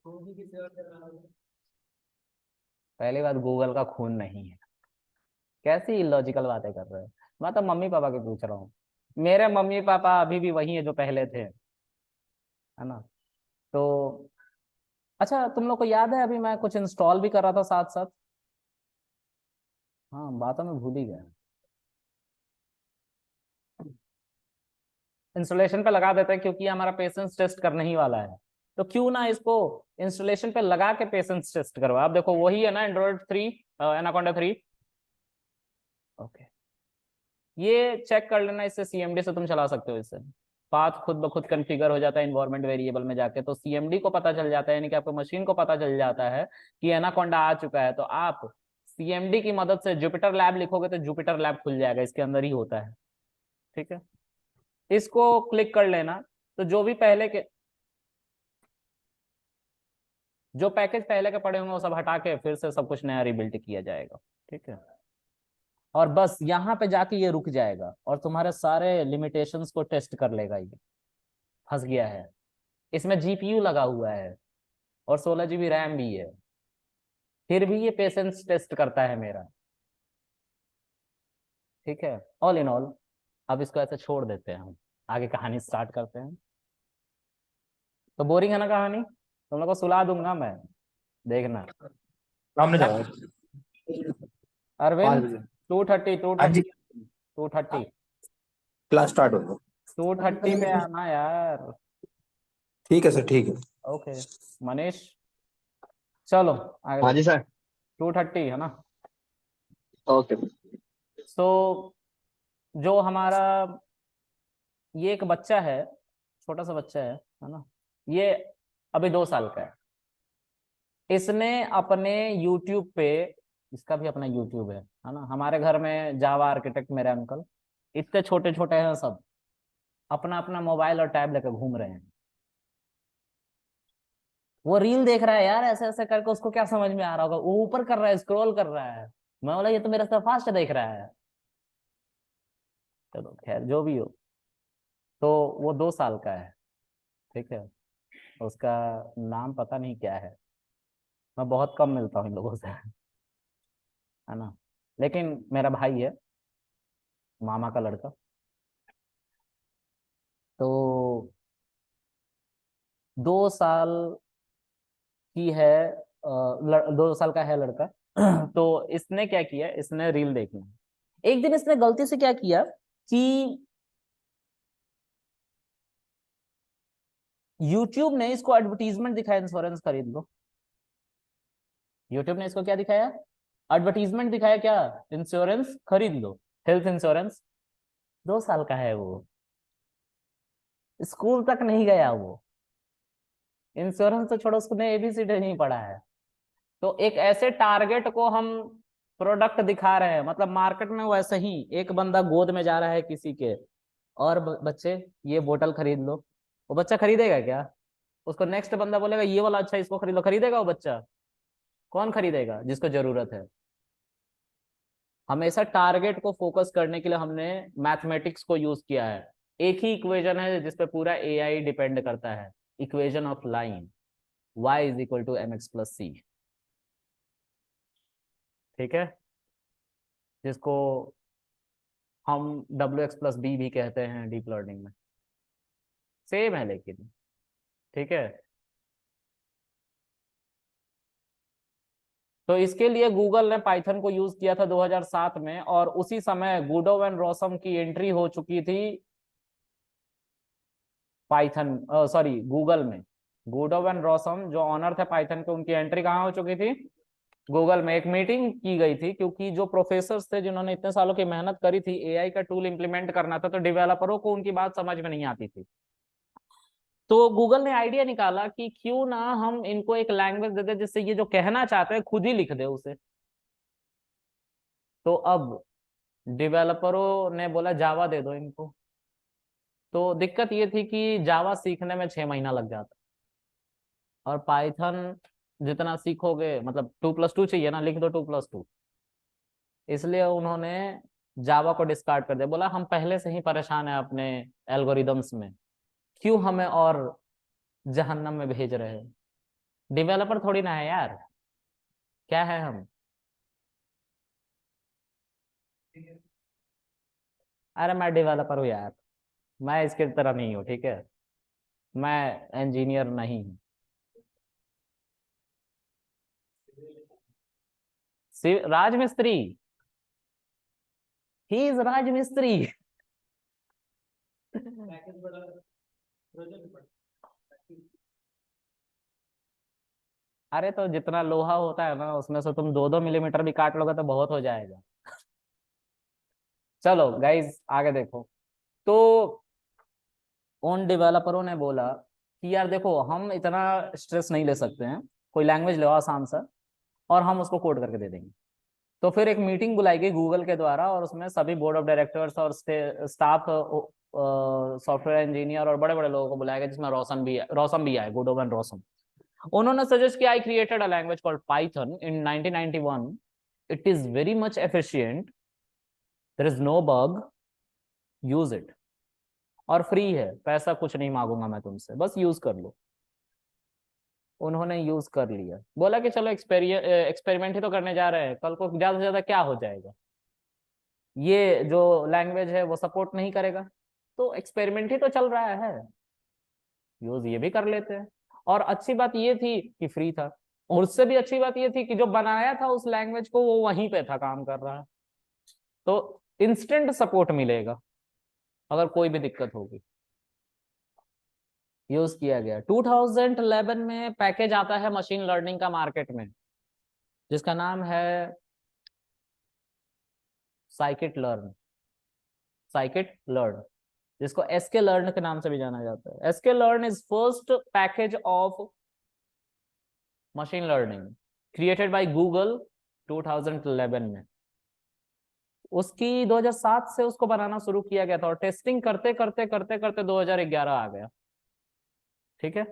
[SPEAKER 2] कौन की सेवा कर रहा है।
[SPEAKER 1] पहली बात, गूगल का खून नहीं है। कैसी इलॉजिकल बातें कर रहे हो? मैं तो मम्मी पापा के पूछ रहा हूँ। मेरे मम्मी पापा अभी भी वही है जो पहले थे, है ना? तो अच्छा, तुम लोग को याद है अभी मैं कुछ इंस्टॉल भी कर रहा था साथ साथ? हाँ, बातों में भूल ही गया। इंस्टॉलेशन पे लगा देते हैं क्योंकि हमारा पेशेंस टेस्ट करने ही वाला है। तो क्यों ना इसको इंस्टॉलेशन पे लगा के पेशेंस टेस्ट करो। आप देखो वही है ना, एंड्रॉइड 3, एनाकोंडा 3। ओके, ये चेक कर लेना, इससे सीएमडी से तुम चला सकते हो। इससे पाथ खुद ब खुद कॉन्फ़िगर हो जाता है इन्वायरमेंट वेरिएबल में जाके, तो सीएमडी को पता चल जाता है, यानी कि आपको मशीन को पता चल जाता है कि एनाकोंडा आ चुका है। तो आप सीएमडी की मदद से जुपिटर लैब लिखोगे तो जुपिटर लैब खुल जाएगा, इसके अंदर ही होता है। ठीक है, इसको क्लिक कर लेना। तो जो भी पहले के जो पैकेज पहले के पड़े होंगे वो सब हटा के फिर से सब कुछ नया रिबिल्ड किया जाएगा। ठीक है, और बस यहाँ पे जाके ये रुक जाएगा और तुम्हारे सारे लिमिटेशंस को टेस्ट कर लेगा। ये फंस गया है, इसमें जीपीयू लगा हुआ है और 16 GB रैम भी है, फिर भी ये पेशेंस टेस्ट करता है मेरा। ठीक है, ऑल इन ऑल अब इसको ऐसे छोड़ देते हैं, हम आगे कहानी स्टार्ट करते हैं। तो बोरिंग है ना कहानी, तुम लोग को सुला दूंगा मैं, देखना।
[SPEAKER 3] सामने
[SPEAKER 1] क्या
[SPEAKER 3] जाओ।
[SPEAKER 1] अरविंद?
[SPEAKER 3] 5 बजे।
[SPEAKER 1] 2:30,
[SPEAKER 3] हाँ जी।
[SPEAKER 1] 2:30
[SPEAKER 3] क्लास स्टार्ट होगा।
[SPEAKER 1] 2:30 पे आना यार।
[SPEAKER 3] ठीक है सर, ठीक है।
[SPEAKER 1] ओके मनीष, चलो आगे
[SPEAKER 3] हाँ
[SPEAKER 1] देखो।
[SPEAKER 3] जी सर।
[SPEAKER 1] 2:30 है ना?
[SPEAKER 3] ओके।
[SPEAKER 1] सो जो हमारा ये एक बच्चा है, छोटा सा बच्चा है ना? ये अभी 2 साल का है। इसने अपने YouTube पे, इसका भी अपना YouTube है ना? हमारे घर में जावा आर्किटेक्ट मेरे अंकल, इतने छोटे छोटे हैं सब, अपना अपना मोबाइल और टैब लेकर घूम रहे हैं। वो रील देख रहा है यार, ऐसे ऐसे करके, उसको क्या समझ में आ रहा होगा, वो ऊपर कर रहा है, स्क्रॉल कर रहा है। मैं बोला ये तो मेरे से फास्ट देख रहा है। चलो खैर जो भी हो, तो वो 2 साल का है। ठीक है, उसका नाम पता नहीं क्या है, मैं बहुत कम मिलता हूँ इन लोगों से, है ना? लेकिन मेरा भाई है, मामा का लड़का। तो 2 साल की है, 2 साल का है लड़का। तो इसने क्या किया, इसने रील देखी। एक दिन इसने गलती से क्या किया कि YouTube ने इसको एडवर्टीजमेंट दिखाया, इंश्योरेंस खरीद लो। YouTube ने इसको क्या दिखाया? एडवर्टीजमेंट दिखाया, क्या? इंश्योरेंस खरीद लो, हेल्थ इंश्योरेंस। 2 साल का है वो, स्कूल तक नहीं गया वो, इंश्योरेंस तो छोड़ो, उसने एबीसीडी नहीं पढ़ा है। तो एक ऐसे टारगेट को हम प्रोडक्ट दिखा रहे हैं, मतलब मार्केट में वैसे ही एक बंदा गोद में जा रहा है किसी के, और बच्चे ये बोतल खरीद लो। वो बच्चा खरीदेगा क्या? उसको नेक्स्ट बंदा बोलेगा ये वाला अच्छा, इसको खरीद लो, खरीदेगा वो बच्चा? कौन खरीदेगा जिसको जरूरत है? हमेशा टारगेट को फोकस करने के लिए हमने मैथमेटिक्स को यूज किया है। एक ही इक्वेशन है जिसपे पूरा एआई डिपेंड करता है, equation of line, y = mx + c। ठीक है, जिसको हम WX+B भी कहते हैं डीप लर्निंग में, सेम है लेकिन, ठीक है। तो इसके लिए गूगल ने पाइथन को यूज किया था 2007 में, और उसी समय गुडो एंड रोसम की एंट्री हो चुकी थी पाइथन, सॉरी गूगल में। गुडो एंड रोसम जो ऑनर थे पाइथन के, उनकी एंट्री कहाँ हो चुकी थी? गूगल में। एक मीटिंग की गई थी, क्योंकि जो प्रोफेसर्स थे जिन्होंने इतने सालों की मेहनत करी थी, एआई का टूल इंप्लीमेंट करना था, तो डेवलपरों को उनकी बात समझ में नहीं आती थी। तो गूगल ने आइडिया निकाला कि क्यों ना हम इनको एक लैंग्वेज दे दे जिससे ये जो कहना चाहते हैं खुद ही लिख दे उसे। तो अब डेवलपरों ने बोला जावा दे दो इनको। तो दिक्कत ये थी कि जावा सीखने में 6 महीना लग जाता, और पाइथन जितना सीखोगे, मतलब 2+2 चाहिए ना, लिख दो 2+2। इसलिए उन्होंने जावा को डिस्कार्ड कर दिया, बोला हम पहले से ही परेशान है अपने एल्गोरिदम्स में, क्यों हमें और जहन्नम में भेज रहे हैं। डेवलपर थोड़ी ना है यार, क्या है हम? अरे मैं डेवलपर हूँ यार, मैं इसकी तरह नहीं हूँ, ठीक है। मैं इंजीनियर नहीं हूँ। राजमिस्त्री, ही इज राजमिस्त्री।
[SPEAKER 2] पैकेज बड़ा प्रोजेक्ट बड़ा।
[SPEAKER 1] अरे तो जितना लोहा होता है ना, उसमें से तुम 2-2 मिलीमीटर भी काट लोगे तो बहुत हो जाएगा। चलो गाइज आगे देखो। तो उन डेवलपरों ने बोला कि यार देखो, हम इतना स्ट्रेस नहीं ले सकते हैं, कोई लैंग्वेज लो आसान सा, और हम उसको कोड करके दे देंगे। तो फिर एक मीटिंग बुलाई गई गूगल के द्वारा, और उसमें सभी बोर्ड ऑफ डायरेक्टर्स और स्टाफ, सॉफ्टवेयर इंजीनियर और बड़े बड़े लोगों को बुलाया गया, जिसमें रोसम भी आए, गुडो एंड रोसम। उन्होंने सजेस्ट किया, I created a language called Python in 1991। It is very much efficient, there is no bug, use it, और फ्री है, पैसा कुछ नहीं मांगूंगा मैं तुमसे, बस यूज कर लो। उन्होंने यूज कर लिया, बोला कि चलो एक्सपेरिमेंट ही तो करने जा रहे हैं, कल को ज्यादा से ज्यादा क्या हो जाएगा, ये जो लैंग्वेज है वो सपोर्ट नहीं करेगा, तो एक्सपेरिमेंट ही तो चल रहा है, यूज ये भी कर लेते हैं। और अच्छी बात ये थी कि फ्री था, और उससे भी अच्छी बात ये थी कि जो बनाया था उस लैंग्वेज को वो वहीं पे था, काम कर रहा है, तो इंस्टेंट सपोर्ट मिलेगा अगर कोई भी दिक्कत होगी। यूज किया गया। 2011 में पैकेज आता है मशीन लर्निंग का मार्केट में, जिसका नाम है साइकिट लर्न, साइकिट लर्न, जिसको एसके लर्न के नाम से भी जाना जाता है। SK learn is first package of machine learning created by Google 2011 में। उसकी 2007 से उसको बनाना शुरू किया गया था, और टेस्टिंग करते करते करते करते 2011 आ गया, ठीक है।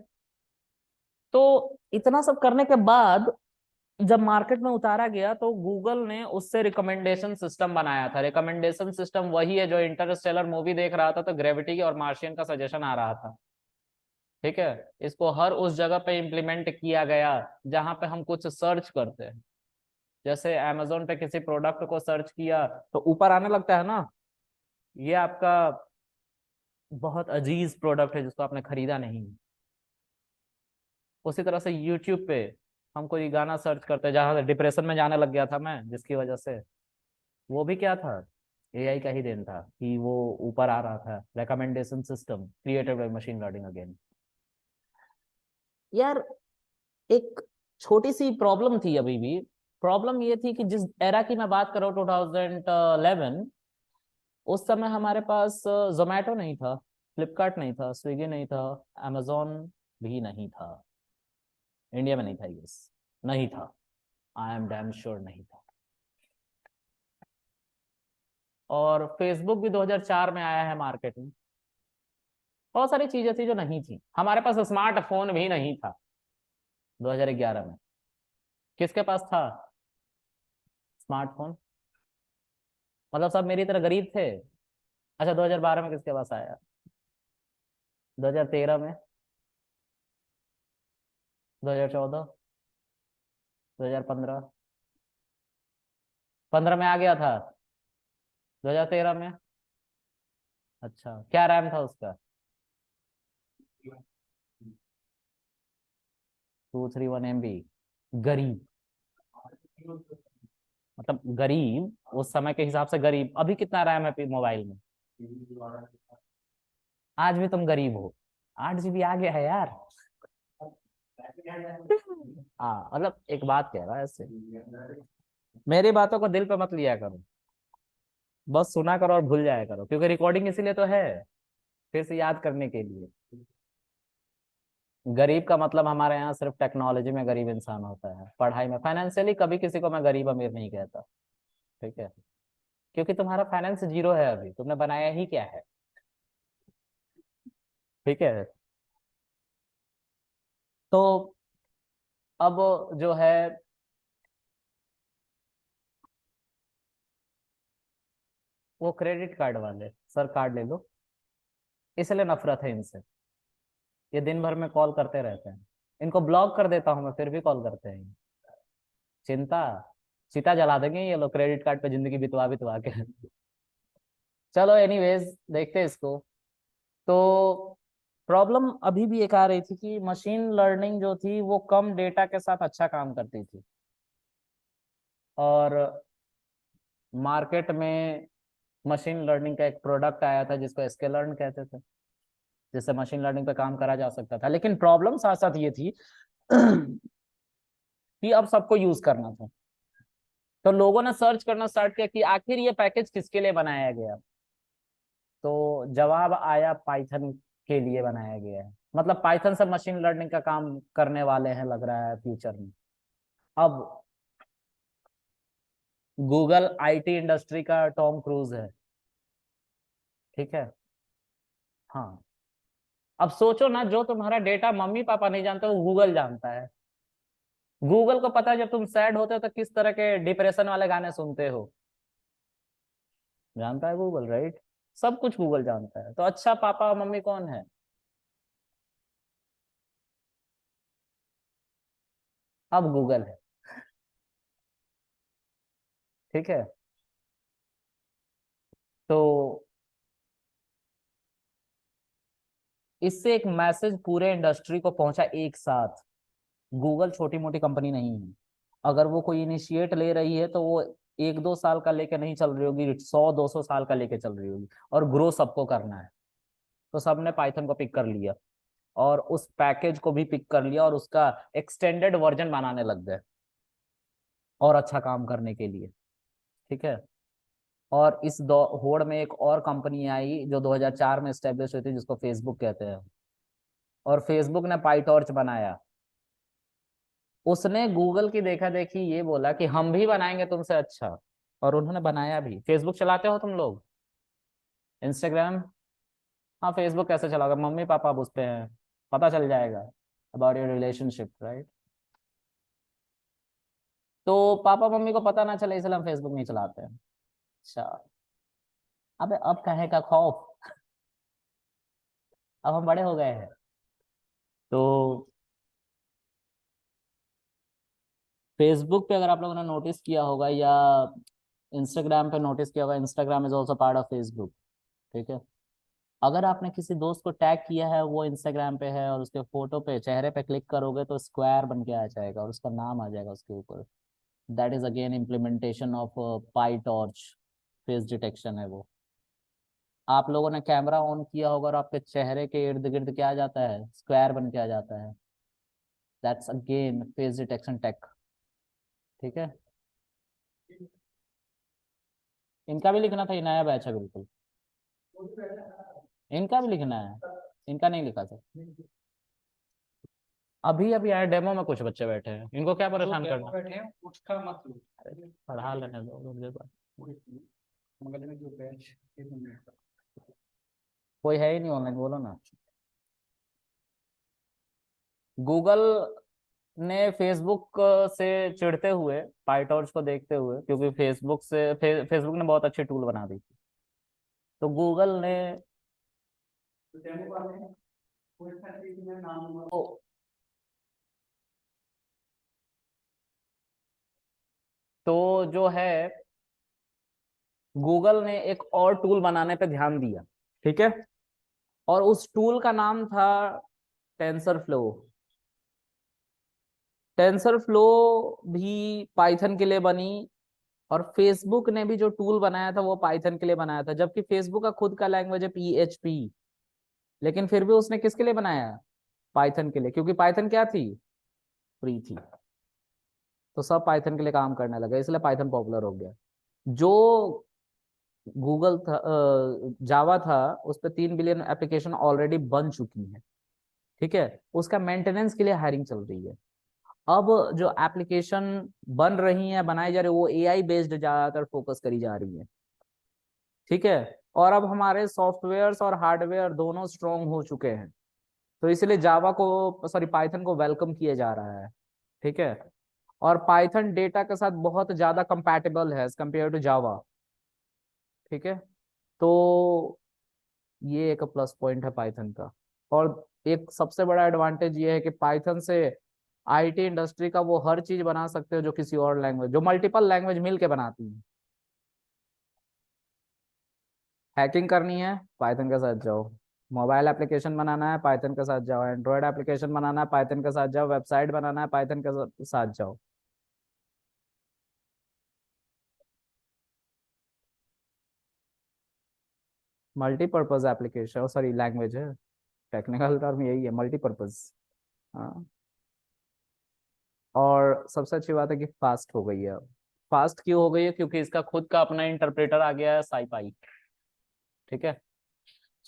[SPEAKER 1] तो इतना सब करने के बाद जब मार्केट में उतारा गया, तो गूगल ने उससे रिकमेंडेशन सिस्टम बनाया था। रिकमेंडेशन सिस्टम वही है जो इंटरस्टेलर मूवी देख रहा था तो ग्रेविटी और मार्शियन का सजेशन आ रहा था, ठीक है। इसको हर उस जगह पे इम्प्लीमेंट किया गया जहां पे हम कुछ सर्च करते हैं। जैसे अमेजोन पे किसी प्रोडक्ट को सर्च किया तो ऊपर आने लगता है ना, ये आपका बहुत अजीज प्रोडक्ट है जिसको आपने खरीदा नहीं। उसी तरह से यूट्यूब पे हम कोई गाना सर्च करते हैं, जहां डिप्रेशन में जाने लग गया था मैं जिसकी वजह से, वो भी क्या था, एआई का ही देन था कि वो ऊपर आ रहा था। Recommendation system created by machine learning again. यार एक छोटी सी प्रॉब्लम थी अभी भी। प्रॉब्लम ये थी कि जिस एरा की मैं बात कर रहा हूँ 2011, उस समय हमारे पास जोमेटो नहीं था, फ्लिपकार्ट नहीं था, स्विगी नहीं था, अमेजोन भी नहीं था, इंडिया में नहीं था, यस नहीं था, आई एम डैम श्योर नहीं था। और फेसबुक भी 2004 में आया है मार्केट में। बहुत सारी चीजें थी जो नहीं थी, हमारे पास स्मार्टफोन भी नहीं था 2011 में। किसके पास था स्मार्टफोन? मतलब सब मेरी तरह गरीब थे। अच्छा 2012 में किसके पास आया? 2013 में, 2014, 2015, 15 में आ गया था, 2013 में। अच्छा, क्या रैम था उसका? 231 MB। गरीब, मतलब गरीब उस समय के हिसाब से गरीब। अभी कितना रैम है मोबाइल में? आज भी तुम गरीब हो। 8 GB आ गया है यार। हाँ, मतलब एक बात कह रहा है ऐसे, मेरी बातों को दिल पे मत लिया करो, बस सुना करो और भूल जाया करो, क्योंकि रिकॉर्डिंग इसीलिए तो है, फिर से याद करने के लिए। गरीब का मतलब हमारे यहाँ सिर्फ टेक्नोलॉजी में गरीब इंसान होता है, पढ़ाई में, फाइनेंशियली कभी किसी को मैं गरीब अमीर नहीं कहता। ठीक है, क्योंकि तुम्हारा फाइनेंस जीरो है, अभी तुमने बनाया ही क्या है। ठीक है, तो अब जो है, वो क्रेडिट कार्ड वाले सर कार्ड ले लो, इसलिए नफरत है इनसे। ये दिन भर में कॉल करते रहते हैं, इनको ब्लॉक कर देता हूँ मैं, फिर भी कॉल करते हैं। चिंता, चिता जला देंगे ये लोग क्रेडिट कार्ड पे जिंदगी बितवा बितवा के। चलो एनीवेज, देखते हैं इसको। तो प्रॉब्लम अभी भी एक आ रही थी कि मशीन लर्निंग जो थी वो कम डेटा के साथ अच्छा काम करती थी, और मार्केट में मशीन लर्निंग का एक प्रोडक्ट आया था जिसको स्केलर्न कहते थे, जिससे मशीन लर्निंग पे काम करा जा सकता था। लेकिन प्रॉब्लम साथ साथ ये थी कि अब सबको यूज करना था, तो लोगों ने सर्च करना स्टार्ट किया कि आखिर ये पैकेज किसके लिए बनाया गया। तो जवाब आया, पाइथन के लिए बनाया गया है। मतलब पाइथन से मशीन लर्निंग का काम करने वाले हैं, लग रहा है फ्यूचर में। अब गूगल आईटी इंडस्ट्री का टॉम क्रूज है। ठीक है, हाँ। अब सोचो ना, जो तुम्हारा डेटा मम्मी पापा नहीं जानते वो गूगल जानता है। गूगल को पता है जब तुम सैड होते हो तो किस तरह के डिप्रेशन वाले गाने सुनते हो, जानता है गूगल, राइट? सब कुछ गूगल जानता है। तो अच्छा पापा मम्मी कौन है? अब गूगल है। ठीक है, तो इससे एक मैसेज पूरे इंडस्ट्री को पहुंचा एक साथ। गूगल छोटी मोटी कंपनी नहीं है। अगर वो कोई इनिशिएट ले रही है तो वो 1-2 साल का लेके नहीं चल रही होगी, 100-200 साल का लेके चल रही होगी, और ग्रो सबको करना है। तो सबने पाइथन को पिक कर लिया, और उस पैकेज को भी पिक कर लिया, और उसका एक्सटेंडेड वर्जन बनाने लग गए, और अच्छा काम करने के लिए। ठीक है, और इस दो होड़ में एक और कंपनी आई जो 2004 में स्टेब्लिश हुई थी, जिसको फेसबुक कहते हैं। और फेसबुक ने पाईटॉर्च बनाया। उसने गूगल की देखा देखी ये बोला कि हम भी बनाएंगे तुमसे अच्छा, और उन्होंने बनाया भी। फेसबुक चलाते हो तुम लोग? इंस्टाग्राम? हाँ, फेसबुक कैसे चलाओगे, मम्मी पापा अब उस पे हैं, पता चल जाएगा अबाउट योर रिलेशनशिप, राइट? तो पापा मम्मी को पता ना चले इसलिए हम फेसबुक नहीं चलाते हैं। अच्छा, अबे अब कहे का खौफ, अब हम बड़े हो गए हैं। तो फेसबुक पे अगर आप लोगों ने नोटिस किया होगा, या इंस्टाग्राम पे नोटिस किया होगा, Instagram is also part of Facebook. ठीक है, अगर आपने किसी दोस्त को टैग किया है, वो इंस्टाग्राम पे है, और उसके फोटो पे चेहरे पे क्लिक करोगे तो स्क्वायर बन के आ जाएगा, और उसका नाम आ जाएगा उसके ऊपर। That is again implementation of pi torch. Face detection है वो। आप लोगों ने कैमरा ऑन किया होगा और आपके चेहरे के इर्द गिर्द क्या आ जाता है, स्क्वायर बन के आ जाता है। That's again face detection tech. ठीक है, इनका भी लिखना था, ये नया बैच है बिल्कुल। इनका भी लिखना है, इनका नहीं लिखा था। अभी अभी आए डेमो में, कुछ बच्चे बैठे हैं, इनको क्या परेशान करना।
[SPEAKER 2] बैठे हैं उसका मत लो।
[SPEAKER 1] पढ़ा लेने दो मुझे बात।
[SPEAKER 2] मगर में जो बैच
[SPEAKER 1] कोई है ही नहीं ऑनलाइन, बोलो ना। गूगल ने फेसबुक से चिढ़ते हुए, पाइटॉर्च को देखते हुए, क्योंकि फेसबुक ने बहुत अच्छी टूल बना दी थी, तो गूगल ने
[SPEAKER 2] डेमो वाले हैं, कोई सा चीज में नाम लूंगा।
[SPEAKER 1] तो, जो है गूगल ने एक और टूल बनाने पे ध्यान दिया, ठीक है, और उस टूल का नाम था टेंसरफ्लो। टेंसरफ्लो भी पाइथन के लिए बनी, और फेसबुक ने भी जो टूल बनाया था वो पाइथन के लिए बनाया था, जबकि फेसबुक का खुद का लैंग्वेज है PHP, लेकिन फिर भी उसने किसके लिए बनाया? पाइथन के लिए, क्योंकि पाइथन क्या थी? फ्री थी। तो सब पाइथन के लिए काम करने लगे, इसलिए पाइथन पॉपुलर हो गया। जो गूगल था, जावा था, उस पर 3 बिलियन एप्लीकेशन ऑलरेडी बन चुकी है, ठीक है, उसका मेंटेनेंस के लिए हायरिंग चल रही है। अब जो एप्लीकेशन बन रही है, बनाई जा रही है, वो AI बेस्ड ज्यादातर फोकस करी जा रही है, ठीक है। और अब हमारे सॉफ्टवेयर्स और हार्डवेयर दोनों स्ट्रोंग हो चुके हैं, तो इसलिए जावा को, सॉरी, पाइथन को वेलकम किया जा रहा है, ठीक है। और पाइथन डेटा के साथ बहुत ज्यादा कंपैटिबल है एज कम्पेयर टू जावा, ठीक है। तो ये एक प्लस पॉइंट है पाइथन का। और एक सबसे बड़ा एडवांटेज ये है कि पाइथन से IT इंडस्ट्री का वो हर चीज बना सकते हो जो किसी और लैंग्वेज, जो मल्टीपल लैंग्वेज मिल के बनाती है। हैकिंग करनी है, पाइथन के साथ जाओ। मोबाइल एप्लीकेशन बनाना है, पाइथन के साथ जाओ। एंड्रॉयड एप्लीकेशन बनाना है, पाइथन के साथ जाओ। वेबसाइट बनाना है, पाइथन के साथ जाओ। मल्टीपर्पज एप्लीकेशन, सॉरी, लैंग्वेज है, टेक्निकल टर्म यही है, मल्टीपर्पज। हाँ। और सबसे अच्छी बात है कि फास्ट हो गई है। फास्ट क्यों हो गई है? क्योंकि इसका खुद का अपना इंटरप्रेटर आ गया है, साइपाई, ठीक है।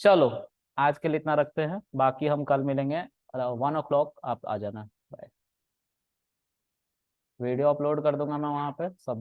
[SPEAKER 1] चलो, आज के लिए इतना रखते हैं, बाकी हम कल मिलेंगे 1 o'clock, आप आ जाना। बाय। वीडियो अपलोड कर दूंगा मैं वहां पे सब।